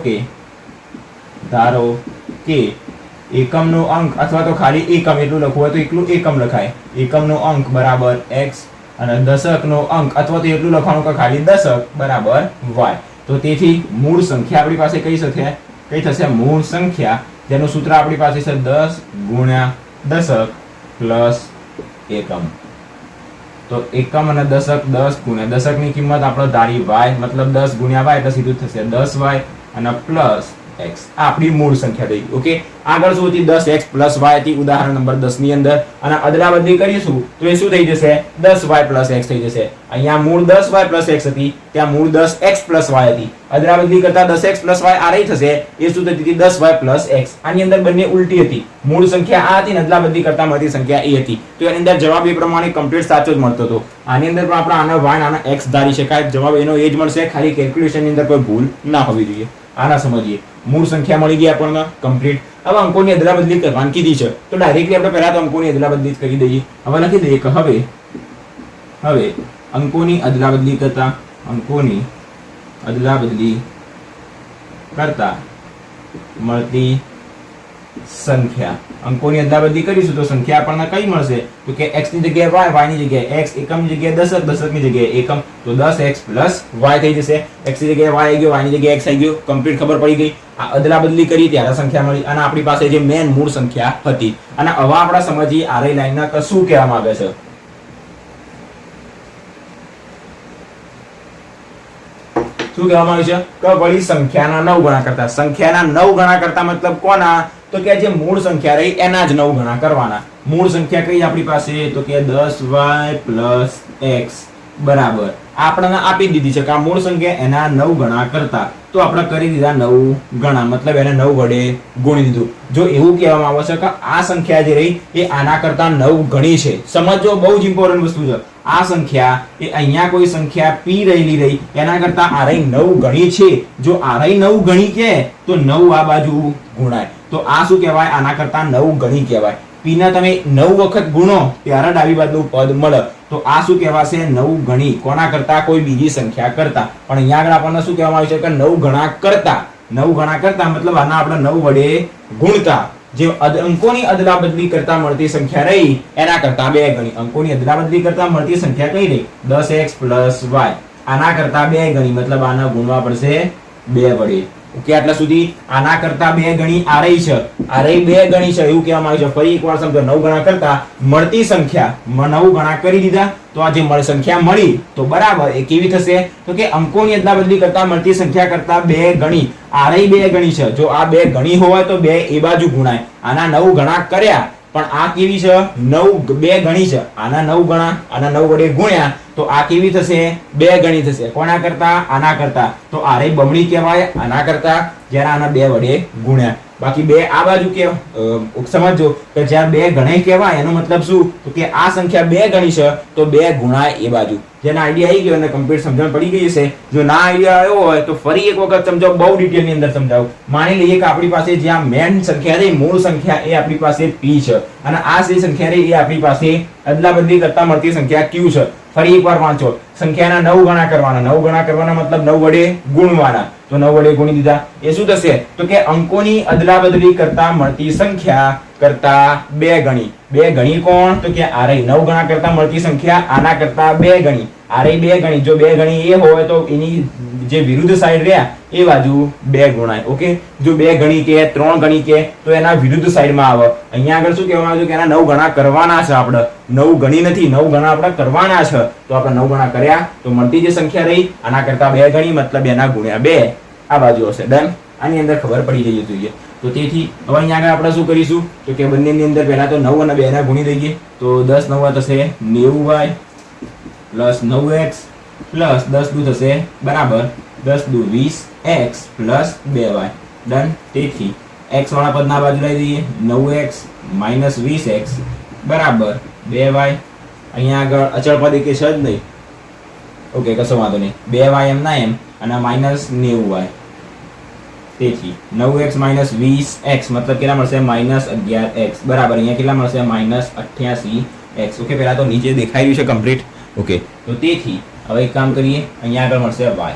કે એકમનો અંક, અથવા તો ખાલી એકમ એટલું લખવું હોય તો એકલું એકમ લખાય. એકમનો અંક બરાબર x અને દશકનો અંક, અથવા તો એટલું લખવાનું કે ખાલી દશક બરાબર y. તો તેથી મૂળ સંખ્યા આપણી પાસે કઈ થશે? મૂળ સંખ્યા, જેનું સૂત્ર આપણી પાસે છે 10 ગુણ્યા દશક પ્લસ એકમ. તો એકમ અને દશક 10 ગુણ્યા દશકની કિંમત આપણે ધારી y, મતલબ 10 ગુણ્યા y એટલે સીધું થશે 10y અને પ્લસ x આ આપણી મૂળ સંખ્યા થઈ. ઓકે, આગળ શું હતી? 10x + y હતી ઉદાહરણ નંબર 10 ની અંદર, અને અદલાબદલી કરીશું તો એ શું થઈ જશે? 10y + x થઈ જશે. અહીંયા મૂળ 10y + x હતી, ત્યાં મૂળ 10x + y હતી. અદલાબદલી કરતા 10x + y આ રહી થશે, એ શું થતી હતી? 10y + x. આની અંદર બંને ઉલટી હતી. મૂળ સંખ્યા આ હતી ને અદલાબદલી કરતા મળતી સંખ્યા એ હતી. તો એની અંદર જવાબ એ પ્રમાણે કમ્પ્લીટ સાચો જ મળતો હતો. આની અંદર પણ આપણે આના y આના x ધારી શકાય. જવાબ એનો એ જ મળશે, ખાલી કેલ્ક્યુલેશન ની અંદર કોઈ ભૂલ ના હોવી જોઈએ. આના સમજીએ. મૂળ સંખ્યા મળી ગઈ આપણને કમ્પ્લીટ. હવે અંકોની અદલાબદલી કરવાની કીધી છે, તો ડાયરેક્ટલી આપણે પહેલા તો અંકોની અદલાબદલી જ કરી દઈએ. હવે લખી દઈએ કે હવે અંકોની અદલાબદલી કરતા મળતી સંખ્યા. અંકોની અદલાબદલી કરીશું તો સંખ્યા આપણને કઈ મળશે? તો કે x ની જગ્યાએ y, y ની જગ્યાએ x, એકમ ની જગ્યાએ દશક, દશક ની જગ્યાએ એકમ, તો 10x + y થઈ જશે. x ની જગ્યાએ y આવી ગયો, y ની જગ્યાએ x આવી ગયો. કમ્પ્લીટ ખબર પડી ગઈ. આ અદલાબદલી કરી ત્યારે સંખ્યા મળી, અને આપણી પાસે જે મેન મૂળ સંખ્યા હતી. અને હવે આપણે સમજીએ આરઈ લાઈનના શું કહેવા માંગે છે. શું કહેવામાં આવ્યું છે? કે વળી સંખ્યાના 9 ગણા કરતા. સંખ્યાના 9 ગણા કરતા મતલબ કોના? તો કે જે મૂળ સંખ્યા રહી એના જ 9 ગણા કરવાના. મૂળ સંખ્યા કઈ આપણી પાસે? તો કે 10y + x બરાબર આપણને આપી દીધી છે કે આ મૂળ સંખ્યા એના 9 ગણા કરતા. તો આપણે કરી દીધા 9 ગણા, મતલબ એને 9 વડે ગુણી દીધું. જો એવું કહેવામાં આવે છે કે આ સંખ્યા જે રહી એ આના કરતા 9 ગણી છે. સમજો, બહુ જ ઇમ્પોર્ટન્ટ વસ્તુ છે. આ સંખ્યા એ અહીંયા કોઈ સંખ્યા p રહી એના કરતા આ રહી 9 ગણી છે. જો આ રહી 9 ગણી કે તો 9 આ બાજુ ગુણાય, તો આ શું કહેવાય? આના કરતા 9 ગણી કહેવાય. p ના તમે 9 વખત ગુણો ત્યારે ડાબી બાજુનું પદ મળે, તો આ શું કહેવાશે? 9 ગણી. કોના કરતા? કોઈ બીજી સંખ્યા કરતા. પણ અહીંયા આગળ આપણને શું કહેવામાં આવ્યું છે કે 9 ગણા કરતા. 9 ગણા કરતા મતલબ આના આપણે 9 વડે ગુણતા. જે અંકોની અદલાબદલી કરતા મળતી સંખ્યા રહી એના કરતા 2 ગણી. અંકોની અદલાબદલી કરતા મળતી સંખ્યા કઈ રહી? 10x + y. આના કરતા 2 ગણી, મતલબ આના ગુણવા પડશે 2 વડે. ઓકે, આટલા સુધી. આના કરતા 2 ગણી આ રહી છે, આ રહી 2 ગણી છે એવું કહેવામાં આવ્યું છે. ફરી એકવાર સમજો, 9 ગણા કરતા મળતી સંખ્યા 9 ગણા કરી દીધા, તો આ જે સંખ્યા મળી તો બરાબર એ કેવી થશે? તો કે અંકોની અદલાબદલી કરતા મળતી સંખ્યા કરતા 2 ગણી. આ રહી 2 ગણી છે, જો આ 2 ગણી હોય તો 2 એ બાજુ ગુણાય. આના 9 ગણા કર્યા, પણ આ કેવી છે? 9 2 ગણી છે. આના 9 ગણા, આના 9 વડે ગુણ્યા તો આ કેવી થશે? 2 ગણી થશે. કોના કરતા? આના કરતા. તો આ રહી બમણી કહેવાય આના કરતા, જ્યારે આના 2 વડે ગુણ્યા. બાકી 2 આ બાજુ કે સમજો કે જ્યારે 2 ગણાય કહેવાય એનો મતલબ શું? તો કે આ સંખ્યા 2 ગણી છે તો 2 ગુણાય એ બાજુ. જેના આઈડિયા આવી ગયો અને કમ્પ્લીટ સમજણ પડી ગઈ છે. જો ના આઈડિયા આવ્યો હોય તો ફરી એક વખત સમજાવો, બહુ ડિટેલ ની અંદર સમજાવું. માની લઈએ કે આપણી પાસે જ્યાં મેન સંખ્યા રહી, મૂળ સંખ્યા એ આપણી પાસે p છે, અને આ જે સંખ્યા રહી એ આપણી પાસે અદલાબદલી કરતા મળતી સંખ્યા q છે. ફરી એકવાર વાંચો, સંખ્યાના 9 ગણા કરવાના. 9 ગણા કરવાના મતલબ 9 વડે ગુણવાના. તો 9 વડે ગુણી દીધા, એ શું થશે? તો કે અંકોની અદલાબદલી કરતા મળતી સંખ્યા કરતા 2 ગણી. 2 ગણી કોણ? તો કે આ રહી 9 ગણા કરતા મળતી સંખ્યા આના કરતા 2 ગણી. આ રહી 2 ગણી. જો 2 ગણી એ હોય તો એની જે વિરુદ્ધ સાઈડ રહ્યા એ બાજુ 2 ગુણાય. ઓકે, જો 2 ગણી કે 3 ગણી કે તો એના વિરુદ્ધ સાઈડમાં આવે. અહીંયા આગળ શું કહેવામાં આવ્યું કે એના 9 ગણા કરવાના છે. આપણે 9 ગણી નથી, 9 ગણા આપણે કરવાના છે. તો આપણે 9 ગણા કર્યા તો મળતી જે સંખ્યા રહી આના કરતા 2 ગણી, મતલબ એના ગુણ્યા 2 આ બાજુ હશે. ડન. આની અંદર ખબર પડી જવી જોઈએ. તો તેથી હવે અહીંયા આગળ આપણે શું કરીશું? તો કે બંનેની અંદર પહેલા તો 9 અને 2 ના ગુણી દઈએ. તો 10 9 થશે 90y + 9x + 10 દુ થશે બરાબર 10 દુ 20x + 2y. ડન. તેથી x વાળા પદના બાજુ લઈ દઈએ. 9x - 20x બરાબર 2y. અહીંયા આગળ અચળ પદ કે છે જ નહીં. ઓકે, કશો વાંધો નહીં. 2y એમ ના એમ અને -90y. તેથી 9x - 20x મતલબ કેટલા મળશે? -11x બરાબર. અહીંયા કેટલા મળશે? -88x. ઓકે, પહેલા તો નીચે દેખાઈ રહ્યું છે કમ્પ્લીટ. ઓકે, તો તેથી હવે એક કામ કરીએ, અહીંયા આગળ મળશે y.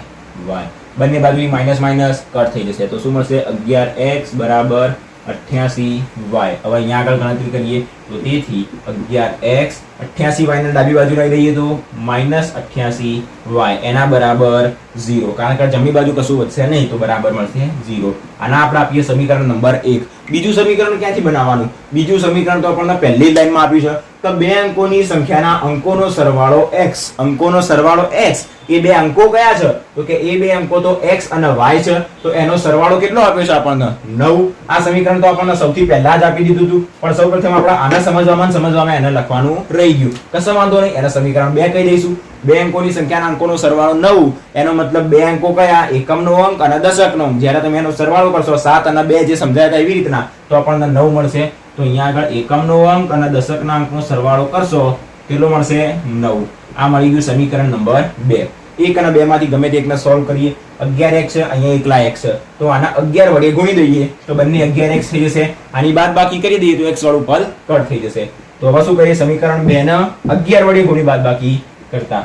બંને બાજુ માઇનસ માઇનસ કટ થઈ જશે, તો શું મળશે? 11x બરાબર 88y. હવે અહીંયા આગળ ગણતરી કરીએ તો તેથી 11x 88y ને ડાબી બાજુ લઈ લઈએ તો -88y એના બરાબર 0, કારણ કે જમણી બાજુ કશું વધશે નહીં તો બરાબર મળશે 0. આના આપણે આપીએ સમીકરણ નંબર 1. બીજું સમીકરણ ક્યાંથી બનાવવાનું? બીજું સમીકરણ તો આપણને પહેલી લાઈનમાં આપ્યું છે. તો બે અંકોની સંખ્યાના અંકોનો સરવાળો x, અંકોનો સરવાળો x, એ બે અંકો કયા છે તો કે એ બે અંકો તો x અને y છે, તો એનો સરવાળો કેટલો આપ્યો છે આપણને 9. આ સમીકરણ તો આપણને સૌથી પહેલા જ આપી દીધું હતું, પણ સૌપ્રથમ આપણે આને સમજવામાં એને લખવાનું રહી ગયું. કશો વાંધો નહીં, એને સમીકરણ 2 કહી દઈશું. બે અંકોની સંખ્યાના અંકોનો સરવાળો 9, એનો મતલબ બે અંકો કયા, એકમનો અંક અને દશકનો અંક. જ્યારે તમે એનો સરવાળો કરશો 7 અને 2 જે સમજાયા હતા એવી રીતના, તો આપણને 9 મળશે. તો અહીંયા આગળ એકમનો અંક અને દશકના અંકનો સરવાળો કરશો કેટલો મળશે 9. આ મળી ગયું સમીકરણ નંબર 2. 1 અને 2 માંથી ગમે તે એકને સોલ્વ કરીએ. 11x છે, અહીંયા એકલા x છે, તો આના 11 વડે ગુણી દઈએ તો બંને 11x થઈ જશે. આની બાદબાકી કરી દઈએ તો x વાળું પદ કટ થઈ જશે. તો હવે શું કરીએ, સમીકરણ 2 ને 11 વડે ગુણી બાદબાકી કરતા,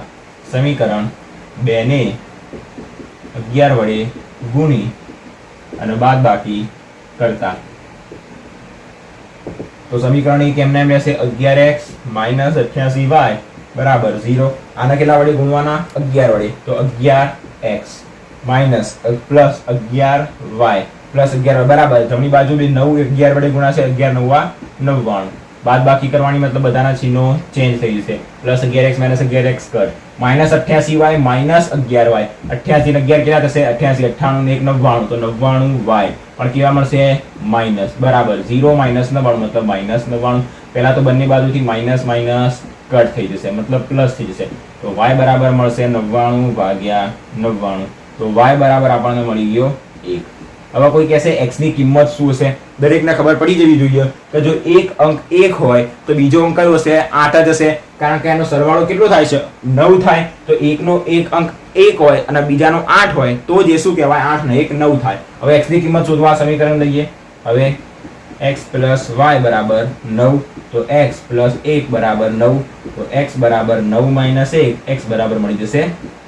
સમીકરણ 2 ને 11 વડે ગુણી અને બાદબાકી કરતા, તો સમીકરણ એક એમને એમ રહેશે 11x - 88y બરાબર 0. આના કેટલા વડે ગુણવાના, 11 વડે, તો 11x minus plus 11y plus 11 બરાબર જમણી બાજુ બી 9 11 વડે ગુણાશે, 11 9 99. બાદબાકી કરવાની મતલબ બધાના ચિહ્નો ચેન્જ થઈ જશે. પ્લસ 11x - 11x કર માઈનસ 88y માઈનસ 11y. 88 ને 11 કેટલા થશે, 88 98 ને 1 99, તો 99y પણ કેવા મળશે, માઈનસ બરાબર 0 માઈનસ 99 મતલબ માઈનસ 99. પહેલા તો બંને બાજુથી માઈનસ માઈનસ કટ થઈ જશે, મતલબ પ્લસ થઈ જશે. તો y બરાબર મળશે 99 ભાગ્યા 99, તો y બરાબર આપણને મળી ગયો 1. હવે કોઈ કહેશે x ની કિંમત શું હશે, દરેકને ખબર પડી જવી જોઈએ કે જો એક અંક 1 હોય તો બીજો અંક કયો હશે, 8 જ હશે, કારણ કે એનો સરવાળો કેટલો થાય છે 9 થાય. તો એકનો એક અંક 1 હોય અને બીજાનો 8 હોય તો જે શું કહેવાય, 8 ને 1 9 થાય. હવે x ની કિંમત શોધવા સમીકરણ લઈએ. હવે x + y બરાબર 9, તો x + 1 બરાબર 9, તો x બરાબર 9 - 1, x બરાબર મળી જશે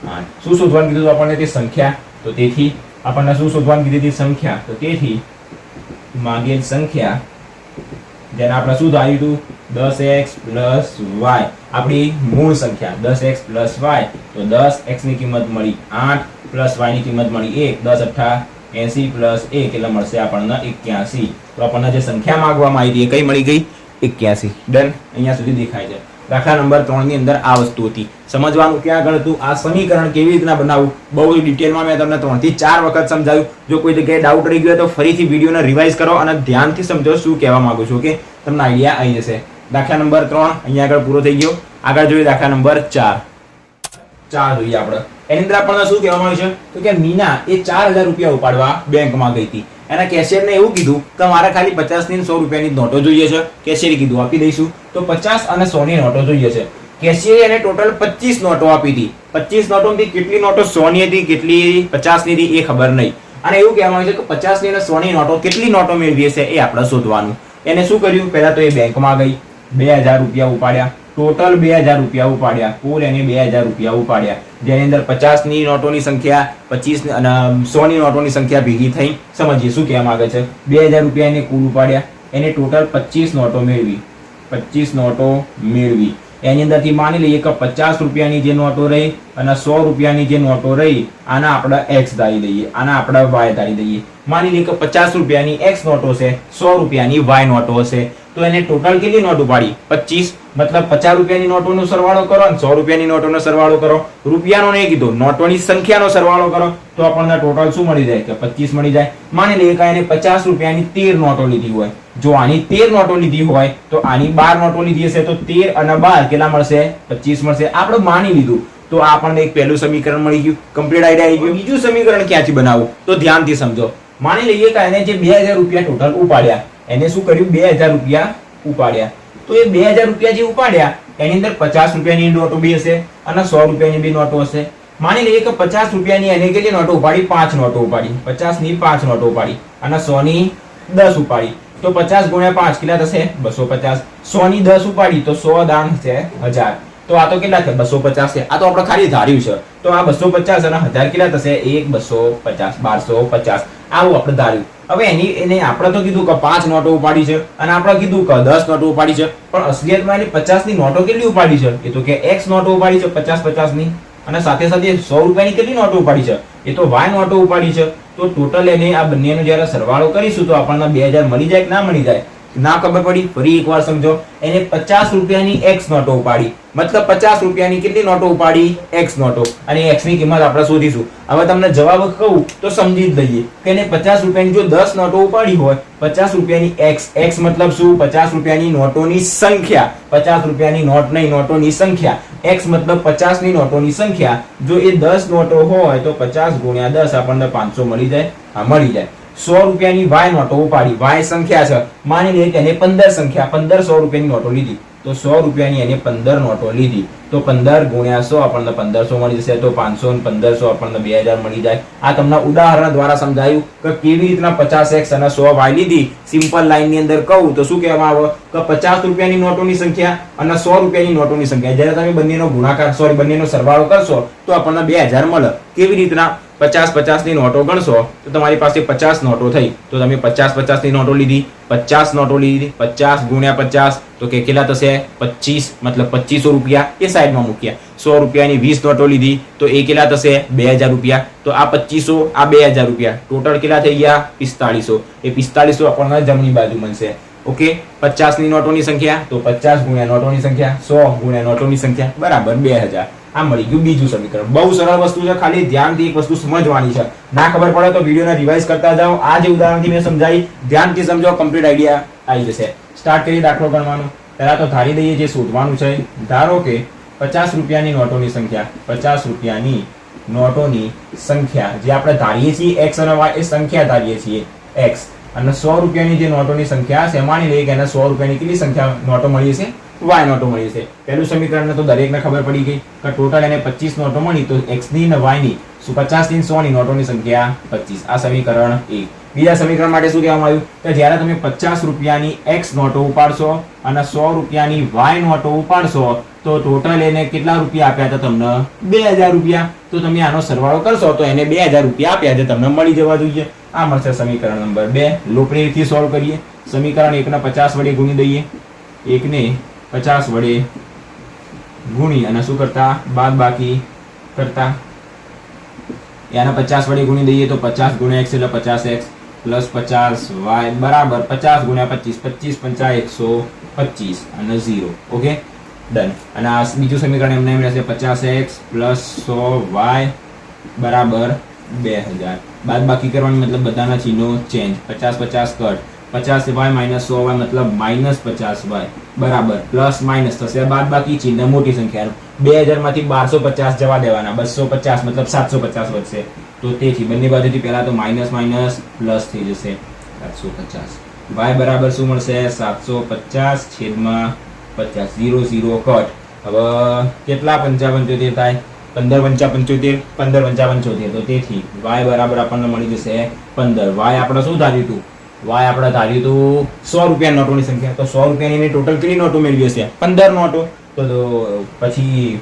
8. શું શોધવાનું કીધું આપણને, તે સંખ્યા. તો તેથી આપણને શું શોધવાનું કીધી હતી, સંખ્યા. તો તેથી માંગેલ સંખ્યા જેને આપણે શું ધાર્યું હતું, 10x + y, આપણી મૂળ સંખ્યા 10x + y, તો 10x ની કિંમત મળી 8 + y ની કિંમત મળી 1, 10 8 80 + 1 એટલે મળશે આપણને 81. તો આપણને જે સંખ્યા માંગવામાં આવી હતી એ કઈ મળી ગઈ, 81. ડન. અહીંયા સુધી દેખાય છે. દાખલા નંબર 3 ની અંદર આ વસ્તુ હતી. સમજવાનું ક્યાં આગળ હતું, આ સમીકરણ કેવી રીતના બનાવવું બહુ ડિટેલમાં મેં તમને 3 થી 4 વખત સમજાવ્યું. જો કોઈ જગ્યાએ ડાઉટ રહી ગયો તો ફરીથી વિડીયોને રિવાઇઝ કરો અને ધ્યાનથી સમજો શું કહેવા માંગુ છું, કે તમને આઈડિયા આવી જશે. દાખલા નંબર 3 અહીંયા આગળ પૂરો થઈ ગયો. આગળ જોઈએ દાખલા નંબર 4. જોઈએ આપણે. એની અંદર આપણને શું કહેવામાં આવ્યું છે, તો કે મીના એ 4000 રૂપિયા ઉપાડવા બેંકમાં ગઈ હતી. એના કેશિયરને એવું કીધું કે મારે ખાલી 50 ની 100 રૂપિયાની નોટો જોઈએ છે. કેશિયરે કીધું આપી દઈશું. તો 50 અને 100 ની નોટો જોઈએ છે. કેશિયરે એને ટોટલ 25 નોટો આપી હતી. 25 નોટોમાંથી કેટલી નોટો 100 ની હતી, કેટલી 50 ની હતી એ ખબર નહીં. અને એવું કહેવામાં આવ્યું છે કે 50 ની અને 100 ની નોટો કેટલી નોટો મેળવી હશે એ આપણે શોધવાનું. એને શું કર્યું, પહેલા તો એ બેંકમાં ગઈ, 2000 રૂપિયા ઉપાડ્યા. ટોટલ 2000 રૂપિયા ઉપાડ્યા. કુલ એને 2000 રૂપિયા ઉપાડ્યા, જેની અંદર 50 ની નોટોની સંખ્યા 25 અને 100 ની નોટોની સંખ્યા ભેગી થઈ. સમજીએ શું કહેવા માંગે છે. 2000 રૂપિયા એને કુલ ઉપાડ્યા. એને ટોટલ 25 નોટો મેળવી. 25 નોટો મેળવી. એની અંદરથી માની લઈએ કે 50 રૂપિયાની જે નોટો રહી અને 100 રૂપિયાની જે નોટો રહી, આના આપણે x ધારી દઈએ, આના આપણે y ધારી દઈએ. માની લઈએ કે 50 રૂપિયાની x નોટો છે, 100 રૂપિયાની y નોટો હશે. તો એને ટોટલ કેટલી નોટ ઉપાડી, 25. મતલબ 50 રૂપિયાની નોટોનો સરવાળો કરો અને 100 રૂપિયાની નોટોનો સરવાળો કરો. રૂપિયાનો નહીં કીધું, નોટોની સંખ્યાનો સરવાળો કરો તો આપણને ટોટલ શું મળી જાય, કે 25 મળી જાય. માની લઈએ કે એને 50 રૂપિયાની 13 નોટો લીધી હોય. જો આની 13 નોટો લીધી હોય તો આની 12 નોટો લીધી હશે, તો 13 અને 12 કેટલા મળશે, 25 મળશે. આપણે માની લીધું તો આપણને એક પહેલું સમીકરણ મળી ગયું, કમ્પ્લીટ આઈડિયા આવી ગયો. બીજું સમીકરણ ક્યાંથી બનાવવું, તો ધ્યાનથી સમજો. માની લઈએ કે એને જે 2000 રૂપિયા ટોટલ ઉપાડ્યા, એને શું કર્યું, 2000 રૂપિયા ઉપાડ્યા. તો એ 2000 રૂપિયા જે ઉપાડ્યા એની અંદર 50 રૂપિયાની નોટો બી હશે અને 100 રૂપિયાની બી નોટો હશે. માની લઈએ કે 50 રૂપિયાની એને કેટલી નોટો ઉપાડી, 5 નોટો ઉપાડી. 50 ની 5 નોટો ઉપાડી અને 100 ની 10 ઉપાડી. તો 50 ગુણ્યા 5 કેટલા થશે, 250. 100 ની 10 ઉપાડી તો 100 દાન છે 1000. તો આ તો કેટલા છે, 250 છે. આ તો આપણે ખાલી ધાર્યું છે. તો આ 250 અને 1000 કેટલા થશે, 1 250 1250. આવું આપણે ધાર્યું. હવે એને આપણે તો કીધું કે 5 નોટો ઉપાડી છે અને આપણે કીધું કે 10 નોટો ઉપાડી છે, પણ અસલિયતમાં એની 50 ની નોટો કેટલી ઉપાડી છે, એ તો કે x નોટો ઉપાડી છે 50 ની, અને સાથે સાથે 100 રૂપિયાની કેટલી નોટો ઉપાડી છે, એ તો y નોટો ઉપાડી છે. તો ટોટલ એને આ બંનેનો જ્યારે સરવાળો કરીશું તો આપણને 2000 મળી જાય કે ના મળી જાય, ના ખબર પડી ફરી એકવાર સમજો. એને 50 રૂપિયાની x નોટો ઉપાડી, મતલબ 50 રૂપિયાની કેટલી નોટો ઉપાડી? x નોટો. અને x ની કિંમત આપણે શોધીશું. હવે તમને જવાબ કહું તો સમજી જ લઈએ કે એને 50 રૂપિયાની જો 10 નોટો ઉપાડી હોય, 50 રૂપિયાની x મતલબ શું? 50 રૂપિયાની નોટોની સંખ્યા. 50 રૂપિયાની નોટ નહીં, નોટોની સંખ્યા. x મતલબ 50 ની નોટોની સંખ્યા. જો એ 10 નોટો હોય તો 50 ગુણ્યા 10 આપણને 500 મળી જાય. હા, મળી જાય. 100 રૂપિયાની y નોટો ઉપાડી, y સંખ્યા છે, માની લઈએ કે એને 15 સંખ્યા, 15 100 રૂપિયાની નોટો લીધી, તો 100 રૂપિયાની એને 15 નોટો લીધી, તો 15 ગુણ્યા 100 આપણને 1500 મળી જશે. તો 500 ને 1500 આપણને 2000 મળી જાય. આ તમને ઉદાહરણ દ્વારા સમજાયું કે કેવી રીતના 50x અને 100y લીધી. સિમ્પલ લાઈન ની અંદર કહું તો શું કહેવામાં આવે કે 50 રૂપિયાની નોટોની સંખ્યા અને 100 રૂપિયાની નોટોની સંખ્યા, જ્યારે તમે બંનેનો ગુણાકાર બંનેનો સરવાળો કરશો તો આપણને 2000 મળે. કેવી રીતના? 50 ની નોટો ગણશો તો તમારી પાસે 50 નોટો થઈ, તો તમે 50 ની નોટો લીધી, 50 નોટો લીધી, 50 ગુણ્યા 50 તો કે કેટલા થશે? 25, મતલબ 2500 રૂપિયા એ સાઈડમાં મૂક્યા. 100 રૂપિયાની 20 નોટો લીધી તો એ કેટલા થશે? 2000 રૂપિયા. તો આ 2500, આ 2000 રૂપિયા, ટોટલ કેટલા થઈ ગયા? 4500. એ 4500 આપણને જમણી બાજુ મળશે. ઓકે, 50 ની નોટોની સંખ્યા તો 50 ગુણ્યા નોટોની સંખ્યા, 100 ગુણ્યા નોટોની સંખ્યા બરાબર 2000. આ મળી ગયું બીજું સમીકરણ. બહુ સરળ વસ્તુ છે, ખાલી ધ્યાનથી એક વસ્તુ સમજવાની છે. ના ખબર પડે તો વિડીયોને રિવાઇઝ કરતા જાઓ. આ જે ઉદાહરણથી મેં સમજાવી, ધ્યાનથી સમજો, કમ્પ્લીટ આઈડિયા આવી જશે. સ્ટાર્ટ કરીએ દાખલો ગણવાનો. પહેલા તો ધારી દઈએ જે શોધવાનું છે. ધારો કે 50 રૂપિયાની નોટોની સંખ્યા, 50 રૂપિયાની નોટોની સંખ્યા જે આપણે ધારીએ છીએ x અને y એ સંખ્યા ધારીએ છીએ x, અને 100 રૂપિયાની જે નોટોની સંખ્યા છે, માની લઈએ કે એને 100 રૂપિયાની કેટલી સંખ્યા નોટો મળી છે? y નોટો મળી છે. પહેલું સમીકરણ તો દરેકને ખબર પડી ગઈ કે ટોટલ એને 25 નોટો મળી, તો x ની અને y ની 50 ની 100 ની નોટોની સંખ્યા 25. આ સમીકરણ 1. બીજા સમીકરણ માટે શું કહેવામાં આવ્યું કે જ્યારે તમે 50 રૂપિયાની x નોટો ઉપાડશો અને 100 રૂપિયાની y નોટો ઉપાડશો તો ટોટલ એને કેટલા રૂપિયા આપ્યા હતા તમને? 2000 રૂપિયા. તો તમે આનો સરવાળો કરશો તો એને 2000 રૂપિયા આપ્યા છે, તમને મળી જવા જોઈએ. આ મળશે સમીકરણ નંબર 2. લોપની રીતથી સોલ્વ કરીએ. સમીકરણ 1 ને 50 વડે ગુણી દઈએ, 1 ને 50 વડે ગુણી અને શું કરતા? બાદ બાકી કરતા. याना 50 वडे गुणी दઈએ तो 50 गुण્યા x એટલે 50x પ્લસ 50y બરાબર 50 ગુણ્યા 25 25 125 અને 0. Okay done. અને આ બીજું સમીકરણ એમને એમ રહેશે 50x પ્લસ 100y બરાબર 2000. બાદબાકી કરવાની મતલબ બધાના ચિહ્નો change. 50 50 cut 50y minus 100y मतलब माइनस 50y बराबर प्लस माइनस थશે બાદબાકી ચિહ્ન મોટી સંખ્યાનું 2000 માંથી 1250 જવા દેવાના 250 मतलब 750 વધશે. તો તેથી બંને બાજુથી પહેલા તો માઈનસ માઈનસ પ્લસ થઈ જશે 750. y બરાબર શું મળશે? 750 છેદમાં 50 0 0 કટ. હવે કેટલા 55 થાય? 15 55 15 55 તો તેથી y બરાબર આપણને મળી જશે 15. y આપણે શું ધાર્યું હતું? y આપણે ધાર્યું હતું 100 રૂપિયા નોટોની સંખ્યા. તો 100 રૂપિયાની ટોટલ કેટલી નોટો મેળવી હશે? 15 નોટો. તો પછી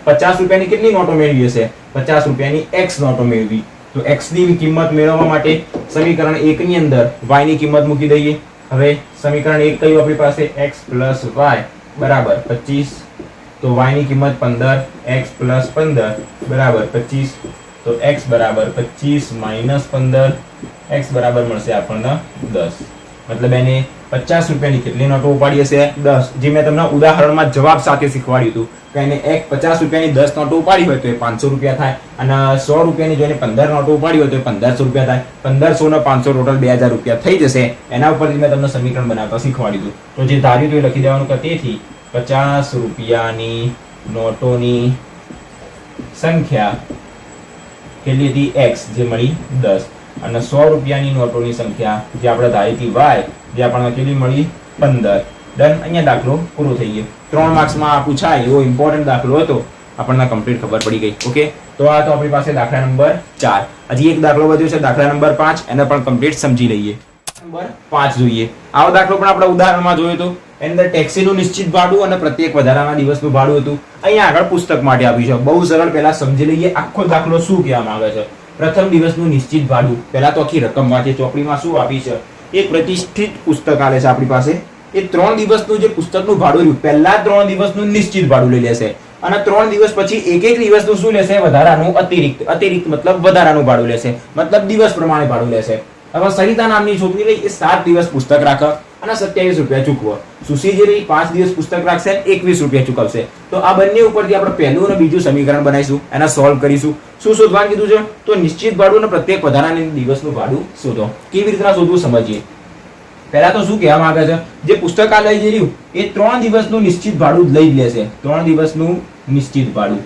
50 રૂપિયાની કેટલી નોટો મેળવી હશે? 50 રૂપિયાની x નોટો મેળવી. તો x ની કિંમત મેળવવા માટે સમીકરણ 1 ની અંદર y ની કિંમત મૂકી દઈએ. હવે સમીકરણ 1 કયું આપણી પાસે? x y બરાબર 25. તો y ની કિંમત 15, x 15 બરાબર 25. તો x બરાબર 25 માઈનસ 15, x બરાબર મળશે આપણને 10. મતલબ એને 50 રૂપિયાની કેટલી નોટો ઉપાડી હશે? 10. જે મેં તમને ઉદાહરણમાં જવાબ સાથે શીખવાડ્યું હતું કે એને 50 રૂપિયાની 10 નોટો ઉપાડી હોય તો એ 500 રૂપિયા થાય, અને 100 રૂપિયાની જો એને 15 નોટો ઉપાડી હોય તો એ 1500 રૂપિયા થાય. 1500 ને 500 ટોટલ 2000 રૂપિયા થઈ જશે. એના ઉપરથી મેં તમને સમીકરણ બનાવતા શીખવાડ્યું હતું. તો જે ધાર્યું હતું એ લખી દેવાનું કે તેથી 50 રૂપિયાની નોટોની સંખ્યા કેટલી હતી? x જે મળી 10, અને 100 રૂપિયાની નોટોની સંખ્યા જે આપણે ધારી હતી y જે આપણને કેટલી મળી? 15. ડન. અહીંયા દાખલો પૂરો થઈ ગયો. 3 માર્ક્સમાં પૂછાય એવો ઇમ્પોર્ટન્ટ દાખલો હતો, આપણને કમ્પ્લીટ ખબર પડી ગઈ. ઓકે, તો આ તો આપણી પાસે દાખલા નંબર 4. હજી એક દાખલો વધ્યો છે દાખલા નંબર 5, એને પણ કમ્પ્લીટ સમજી લઈએ. નંબર 5 જોઈએ. આવો દાખલો પણ આપણે ઉદાહરણમાં જોયો હતો. એની અંદર ટેક્સીનું નિશ્ચિત ભાડું અને પ્રત્યેક વધારાના દિવસનું ભાડું હતું. અહીંયા આગળ પુસ્તક માટે આપ્યું છે. બહુ સરળ. પહેલા સમજી લઈએ આખો દાખલો શું કહેવા માંગે છે. પ્રથમ દિવસનું નિશ્ચિત ભાડું. પહેલા તો આખી રકમ વાંચે. ચોપડીમાં શું આપી છે? એક પ્રતિષ્ઠિત પુસ્તક આલે છે આપણી પાસે. એ 3 દિવસનું જે પુસ્તકનું ભાડું રહ્યું, પહેલા 3 દિવસનું નિશ્ચિત ભાડું લઈ લેશે, અને 3 દિવસ પછી એક દિવસનું શું લેશે? વધારાનું અતિરિક્ત મતલબ વધારાનું ભાડું લેશે, મતલબ દિવસ પ્રમાણે ભાડું લેશે. હવે સરિતા નામની છોકરી રહી, એ 7 દિવસ પુસ્તક રાખે અને 27 રૂપિયા ચૂકવો. સુશી જે રહી 5 દિવસ પુસ્તક રાખશે 21 રૂપિયા ચૂકવશે. તો આ બંને ઉપરથી આપણે પહેલું અને બીજું સમીકરણ બનાવીશું, એના સોલ્વ કરીશું. શું શોધવાનું કીધું છે? તો નિશ્ચિત ભાડું અને પ્રત્યેક વધારાના દિવસનું ભાડું શોધો. કેવી રીતના શોધવું સમજીએ. પહેલા તો શું કહેવા માંગે છે, જે પુસ્તકાલય જે રહ્યું એ 3 દિવસનું નિશ્ચિત ભાડું જ લઈ જ લેશે. 3 દિવસનું નિશ્ચિત ભાડું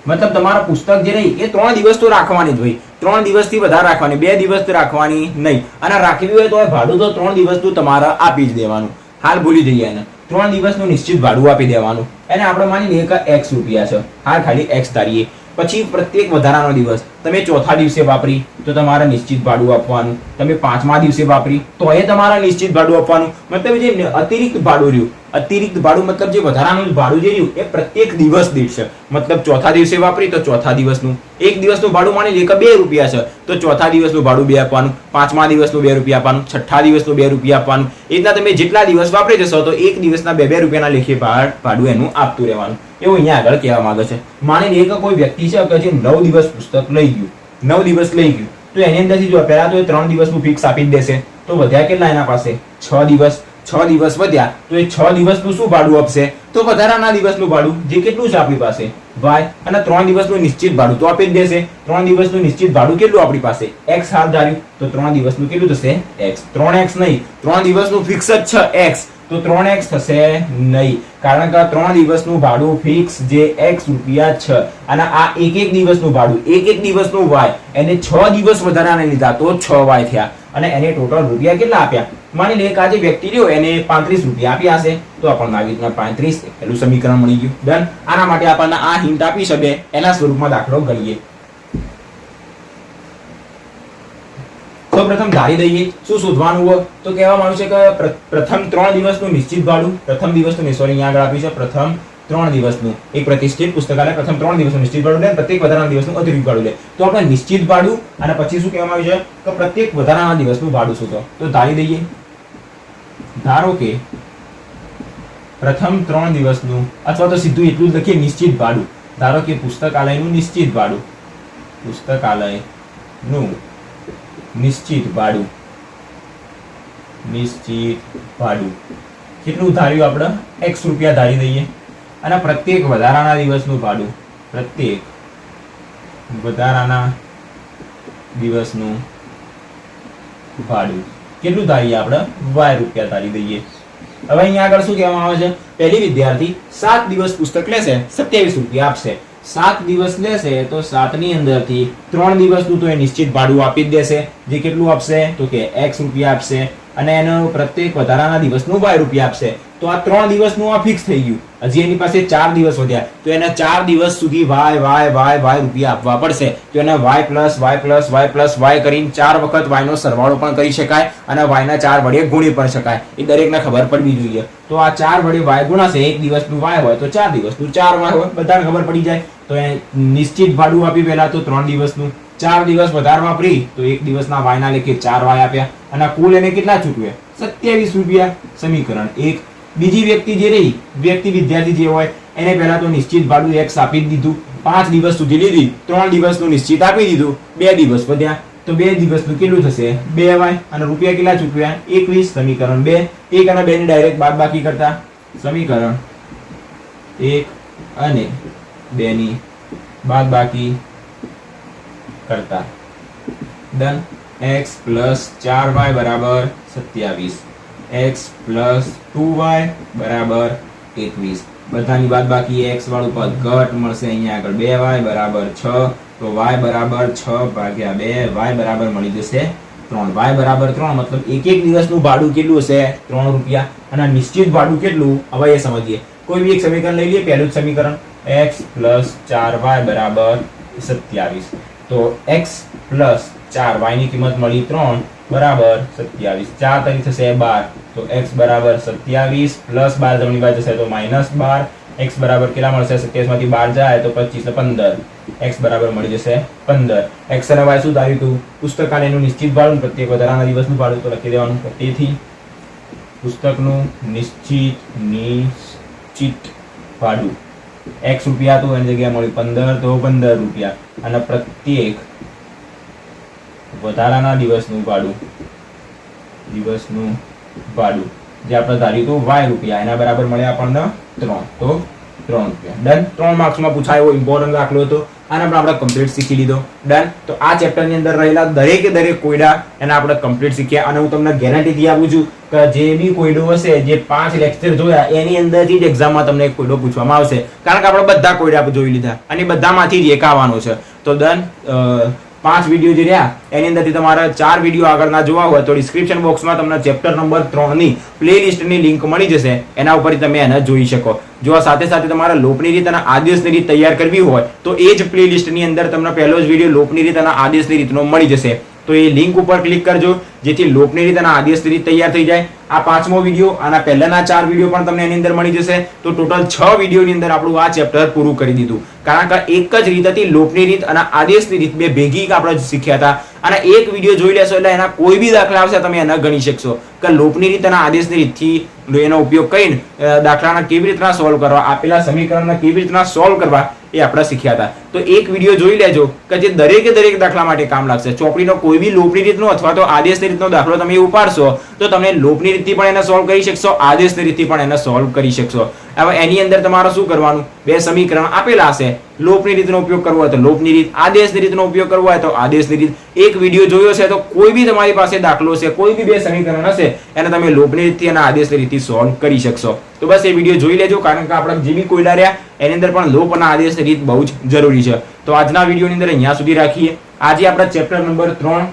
મતલબ તમારા પુસ્તક જે રહી એ 3 દિવસ તો રાખવાની જ હોય. 3 દિવસથી વધારે રાખવાની, 2 દિવસ તો રાખવાની નહીં. અને રાખવી હોય તો ભાડું તો 3 દિવસનું તમારે આપી જ દેવાનું. હાલ ભૂલી જઈએ એને. 3 દિવસનું નિશ્ચિત ભાડું આપી દેવાનું. એને આપણે માની લઈએ કે x રૂપિયા છે. હાલ ખાલી x ધારીએ. પછી પ્રત્યેક વધારાનો દિવસ તમે ચોથા દિવસે વાપરી તો તમારે નિશ્ચિત ભાડું આપવાનું. તમે 5મા દિવસે વાપરી તો એ તમારે નિશ્ચિત ભાડું આપવાનું. મતલબ જે અતિરિક્ત ભાડું રહ્યું, અતિરિક્ત ભાડું મતલબ જે વધારાનું ભાડું જે રહ્યું એ પ્રત્યેક દિવસ દીઠ છે. મતલબ ચોથા દિવસે વાપરી તો ચોથા દિવસનું. એક દિવસનું ભાડું માની લઈએ કે 2 રૂપિયા છે તો ચોથા દિવસનું ભાડું 2 આપવાનું, 5મા દિવસનું 2 રૂપિયા આપવાનું, છઠ્ઠા દિવસનું 2 રૂપિયા આપવાનું. એ રીતના તમે જેટલા દિવસ વાપરી જશો તો એક દિવસના 2 રૂપિયાના લેખે ભાડું એનું આપતું રહેવાનું. એવું અહીંયા આગળ કહેવા માંગે છે. માની લઈએ કે કોઈ વ્યક્તિ છે કે જે 9 દિવસ પુસ્તક લઈ ગયું, 9 દિવસ લઈ ગયું તો એની અંદરથી જો પહેલા તો એ 3 દિવસનું ફિક્સ આપી જ દેશે. તો વધ્યા કેટલા એના પાસે? 6 દિવસ. 6 દિવસ વધ્યા તો એ 6 દિવસનું શું ભાડું આપશે? તો વધારાના દિવસનું ભાડું જે કેટલું છે આપણી પાસે y, અને 3 દિવસનું નિશ્ચિત ભાડું તો આપી જ દેશે. 3 દિવસનું નિશ્ચિત ભાડું કેટલું આપણી પાસે? x હાલ ધાર્યું તો 3 દિવસનું કેટલું થશે? x. 3x નહીં, 3 દિવસનું ફિક્સ જ છે x, તો 3x થશે નહીં. કારણ કે 3 દિવસનું ભાડું ફિક્સ જે x રૂપિયા છે અને આ એક દિવસનું ભાડું, એક દિવસનું y, એને 6 દિવસ વધારાને લીધા તો 6y થયા. અને એને ટોટલ રૂપિયા કેટલા આપ્યા? માની લે કે આ જે વ્યક્તિ રહ્યો એને 35 રૂપિયા આપ્યા હશે તો આપણને આવી રીતના 35 પહેલું સમીકરણ મળી ગયું. ડન. આના માટે આપણને આ હિન્ટ આપી શકે એના સ્વરૂપમાં દાખલો ગણીએ. તો પ્રથમ ધારી દઈએ શું શોધવાનું હોય તો કહેવામાં આવ્યું છે કે પ્રથમ 3 દિવસનું નિશ્ચિત ભાડું, પ્રથમ દિવસનું સોરી અહીંયા આગળ આપ્યું છે પ્રથમ 3 દિવસનું એક પ્રતિષ્ઠિત પુસ્તકાલય પ્રથમ 3 દિવસનું નિશ્ચિત ભાડું લે, પ્રત્યેક વધારાના દિવસનું અતિરિક્ત ભાડું લે. તો આપણે નિશ્ચિત ભાડું અને પછી શું કહેવામાં આવ્યું છે કે પ્રત્યેક વધારાના દિવસનું ભાડું શોધો. તો ધારી દઈએ. ધારો કે પ્રથમ 3 દિવસનું અથવા તો સીધું એટલું જ લખીએ નિશ્ચિત ભાડું. ધારો કે પુસ્તકાલયનું નિશ્ચિત ભાડું, પુસ્તકાલયનું નિશ્ચિત ભાડું, નિશ્ચિત ભાડું કેટલું ધાર્યું આપણે? x રૂપિયા ધારી દઈએ. અને પ્રત્યેક વધારાના દિવસનું ભાડું, પ્રત્યેક વધારાના દિવસનું ભાડું કેટલું ધારીએ આપણે? y રૂપિયા ધારી દઈએ. હવે અહીંયા આગળ શું કહેવામાં આવે છે? પહેલી વિદ્યાર્થી 7 દિવસ પુસ્તક લેશે 27 રૂપિયા આપશે. 7 દિવસ લેશે તો 7 ની અંદરથી 3 દિવસનું તો એ નિશ્ચિત ભાડું આપી જ દેશે. જે કેટલું આપશે? તો કે x રૂપિયા આપશે. અને એનો પ્રત્યેક વધારાના દિવસનું y રૂપિયા આપશે. તો આ 3 દિવસનું આ ફિક્સ થઈ ગયું. હજી એની પાસે 4 દિવસ વધ્યા તો એને 4 દિવસ સુધી y રૂપિયા આપવા પડશે. તો એને y કરીને 4 વખત y નો સરવાળો પણ કરી શકાય અને y ના 4 વડે ગુણી પણ શકાય. એ દરેકને ખબર પડવી જોઈએ. તો આ 4 વડે y ગુણાશે, એક દિવસનું y હોય તો 4 દિવસનું 4y હોય, બધાને ખબર પડી જાય. તો એ નિશ્ચિત ભાડું આપ્યું પહેલા તો 3 દિવસનું, 4 દિવસ વધારે વાપરી તો એક દિવસના y ના લેખે 4y આપ્યા અને કુલ એને કેટલા ચૂકવ્યા? 27 રૂપિયા. સમીકરણ 1. બીજી વ્યક્તિ જે રહી, વ્યક્તિ વિદ્યાર્થી જે હોય એને પહેલા તો નિશ્ચિત ભાડું x આપી દીધું, 5 દિવસ સુધી લીધી, 3 દિવસનું નિશ્ચિત આપી દીધું, 2 દિવસ વધ્યા તો 2 દિવસનું કેટલું થશે? 2y. અને રૂપિયા કેટલા ચૂકવ્યા? 21. સમીકરણ 2. 1 અને 2 ની ડાયરેક્ટ બાદબાકી કરતા સમીકરણ 1 અને 2 ની બાદબાકી કરતા ડન. x + 4y બરાબર 27, x + 2y બરાબર 21. બધાની બાદબાકી x વાળું પદ ઘટ મળશે. અહીંયા આગળ 2y બરાબર 6 તો y બરાબર 6/2, y બરાબર મળી જશે 3. y બરાબર 3 મતલબ એક દિવસનું ભાડું કેટલું હશે? 3 રૂપિયા. અને નિશ્ચિત ભાડું કેટલું? હવે એ સમજીએ. કોઈ બી એક સમીકરણ લઈ લઈએ. પહેલું જ સમીકરણ x + 4y બરાબર 27. તો x + 4y ની કિંમત મળી 3 બરાબર 27. 4 તરી થશે 12 તો x બરાબર 27 પ્લસ 12 જમણી બાજુ જશે તો -12. x બરાબર કેટલા મળશે? 27 માંથી 12 જાય તો 25 તો 15. x બરાબર મળી જશે 15. x અને y શું ધાર્યું હતું? પુસ્તકાલયનું નિશ્ચિત ભાડું, પ્રત્યેક વધારાના દિવસનું ભાડું તો લખી દેવાનું. તેથી પુસ્તકનું નિશ્ચિત ભાડું x રૂપિયા હતું એની જગ્યાએ મળી 15 તો 15 રૂપિયા. અને પ્રત્યેક વધારાના દિવસનું ભાડું જે આપણે ધાર્યું હતું y રૂપિયા, એના બરાબર મળ્યા આપણને 3, તો 3 રૂપિયા. ડન. 3 માર્ક્સમાં પૂછાય એવો ઇમ્પોર્ટન્ટ દાખલો હતો, આને પણ આપણે કમ્પ્લીટ શીખી લીધો. ડન. તો આ ચેપ્ટરની અંદર રહેલા દરેકે દરેક કોયડા એને આપણે કમ્પ્લીટ શીખ્યા, અને હું તમને ગેરંટીથી આપું છું કે જે બી કોયડો હશે, જે 5 લેક્ચર જોયા એની અંદરથી જ એક્ઝામમાં તમને એક કોયડો પૂછવામાં આવશે, કારણ કે આપણે બધા કોયડા જોઈ લીધા અને બધામાંથી જ એક આવવાનો છે. તો ડન. 5 વિડીયો જે રહ્યા એની અંદરથી તમારે 4 વિડીયો આગળના જોવા હોય તો ડિસ્ક્રિપ્શન બોક્સમાં તમને ચેપ્ટર નંબર 3 ની પ્લેલિસ્ટની લિંક મળી જશે, એના ઉપરથી તમે એને જોઈ શકો. જો સાથે સાથે તમારે લોપની રીત અને આદેશની રીત તૈયાર કરવી હોય તો એ જ પ્લેલિસ્ટની અંદર તમને પહેલો જ વિડીયો લોપની રીત અને આદેશની રીતનો મળી જશે. તો એ લિંક ઉપર ક્લિક કરજો, જેથી લોપની રીત અને આદેશની રીત તૈયાર થઈ જાય. આ 5મો વિડીયો અને પહેલાના 4 વિડીયો પણ તમને એની અંદર મળી જશે. તો ટોટલ 6 વિડીયોની અંદર આપણું આ ચેપ્ટર પૂરું કરી દીધું, કારણ કે એક જ રીત હતી, લોપની રીત અને આદેશની રીત બે ભેગી આપણે શીખ્યા હતા. અને એક વિડીયો જોઈ લેશો એટલે એના કોઈ બી દાખલા આવશે તમે એને ગણી શકશો કે લોપની રીત અને આદેશની રીતથી એનો ઉપયોગ કરીને દાખલાના કેવી રીતના સોલ્વ કરવા, આપેલા સમીકરણને કેવી રીતના સોલ્વ કરવા એ આપણે શીખ્યા હતા. તો એક વિડીયો જોઈ લેજો કે જે દરેકે દરેક દાખલા માટે કામ લાગશે. ચોપડીનો કોઈ બી લોપની રીતનો અથવા તો આદેશની રીતનો દાખલો તમે ઉપાડશો તો તમે લોપની રીતથી પણ એને સોલ્વ કરી શકશો, આદેશની રીતથી પણ એને સોલ્વ કરી શકશો. હવે એની અંદર તમારે શું કરવાનું, બે સમીકરણ આપેલા હશે, લોપની રીતનો ઉપયોગ કરવો હોય તો લોપની રીત, આદેશની રીતનો ઉપયોગ કરવો હોય તો આદેશની રીત. એક વિડીયો જોયો છે તો કોઈ બી તમારી પાસે દાખલો છે, કોઈ બી બે સમીકરણ હશે એને તમે લોપની રીતથી અને આદેશની રીતથી સોલ્વ કરી શકશો. તો બસ એ વિડીયો જોઈ લેજો, કારણ કે આપણે જે બી કોયડા રહ્યા એની અંદર પણ લોપ અને આદેશની રીત બહુ જ જરૂરી છે. તો આજના વિડીયોની અંદર અહીંયા સુધી રાખીએ. આજે આપણે ચેપ્ટર નંબર 3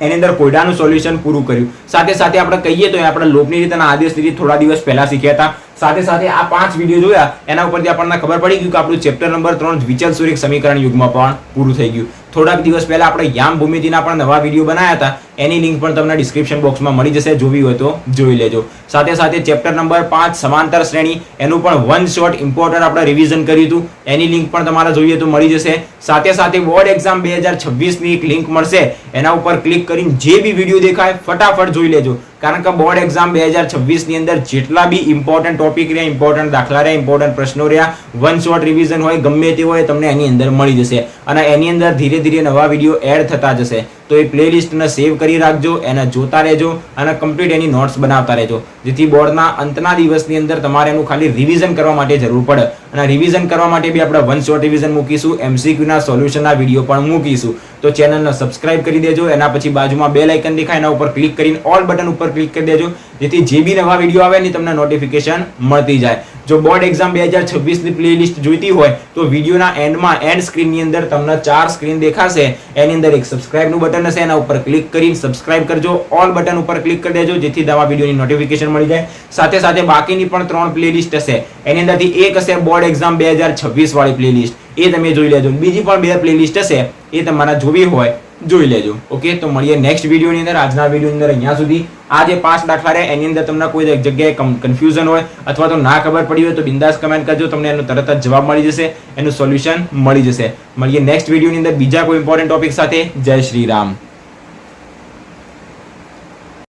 એની અંદર કોયડાનું સોલ્યુશન પૂરું કર્યું. સાથે સાથે આપણે કહીએ તો આપણે લોપની રીત અને આદેશની રીત થોડા દિવસ પહેલા શીખ્યા હતા. સાથે સાથે આ 5 વિડીયો જોયા એના ઉપરથી આપણને ખબર પડી ગયું કે આપણું ચેપ્ટર નંબર 3 દ્વિચલ સુરેખ સમીકરણ યુગમાં પણ પૂરું થઈ ગયું. થોડાક દિવસ પહેલા આપણે યામ ભૂમિતિના પણ નવા વિડીયો બનાવ્યા હતા, એની લિંક પણ તમને ડિસ્ક્રિપ્શન બોક્સમાં મળી જશે, જોવી હોય તો જોઈ લેજો. સાથે સાથે ચેપ્ટર નંબર 5 સમાંતર શ્રેણી એનું પણ વન શોટ ઇમ્પોર્ટન્ટ આપણે રિવિઝન કર્યું હતું, એની લિંક પણ તમારે જોઈએ તો મળી જશે. સાથે સાથે બોર્ડ એક્ઝામ 2026 ની એક લિંક મળશે, એના ઉપર ક્લિક કરીને જે બી વિડીયો દેખાય ફટાફટ જોઈ લેજો, કારણ કે બોર્ડ એક્ઝામ 2026 ની અંદર જેટલા બી ઇમ્પોર્ટન્ટ ટોપિક રહ્યા, ઇમ્પોર્ટન્ટ દાખલા રહ્યા, ઇમ્પોર્ટન્ટ પ્રશ્નો રહ્યા, વન શોટ રિવિઝન હોય ગમે તે હોય તમને એની અંદર મળી જશે. અને એની અંદર ધીરે ધીરે નવા વિડીયો એડ થતા જશે. તો એ પ્લેલિસ્ટને સેવ કરી રાખજો, એને જોતા રહેજો અને કમ્પ્લીટ એની નોટ્સ બનાવતા રહેજો, જેથી બોર્ડના અંતના દિવસની અંદર તમારે એનું ખાલી રિવિઝન કરવા માટે જરૂર પડે. અને રિવિઝન કરવા માટે બી આપણે વન શોટ રિવિઝન મૂકીશું, MCQના સોલ્યુશનના વિડીયો પણ મૂકીશું. તો ચેનલને સબસ્ક્રાઇબ કરી દેજો, એના પછી બાજુમાં બેલ આઇકન દેખાય એના ઉપર ક્લિક કરીને ઓલ બટન ઉપર ક્લિક કરી દેજો, જેથી જે બી નવા વિડીયો આવે એની તમને નોટિફિકેશન મળતી જાય. જો બોર્ડ એક્ઝામ 2026 ની પ્લેલિસ્ટ જોઈતી હોય તો વિડીયોના એન્ડમાં એન્ડ સ્ક્રીનની અંદર તમને 4 સ્ક્રીન દેખાશે, એની અંદર એક સબસ્ક્રાઇબનું બટન હશે, એના ઉપર ક્લિક કરીને સબસ્ક્રાઇબ કરજો, ઓલ બટન ઉપર ક્લિક કરી દેજો, જેથી નવા વિડીયોની નોટિફિકેશન મળી જાય. સાથે સાથે બાકીની પણ 3 પ્લેલિસ્ટ હશે, એની અંદરથી એક હશે બોર્ડ એક્ઝામ 2026 વાળી પ્લેલિસ્ટ, એ તમે જોઈ લેજો. બીજી પણ 2 પ્લેલિસ્ટ હશે, એ તમારે જોવી હોય જોઈ લેજો. ઓકે, તો મળીએ નેક્સ્ટ વિડીયોની અંદર. આજના વિડીયોની અંદર અહીંયા સુધી. આ જે 5 દાખલા રહ્યા એની અંદર તમને કોઈ એક જગ્યાએ કન્ફ્યુઝન હોય અથવા તો ના ખબર પડી હોય તો બિંદાસ કમેન્ટ કરજો, તમને એનો તરત જ જવાબ મળી જશે, એનું સોલ્યુશન મળી જશે. મળીએ નેક્સ્ટ વિડીયોની અંદર બીજા કોઈ ઇમ્પોર્ટન્ટ ટોપિક સાથે. જય શ્રી રામ.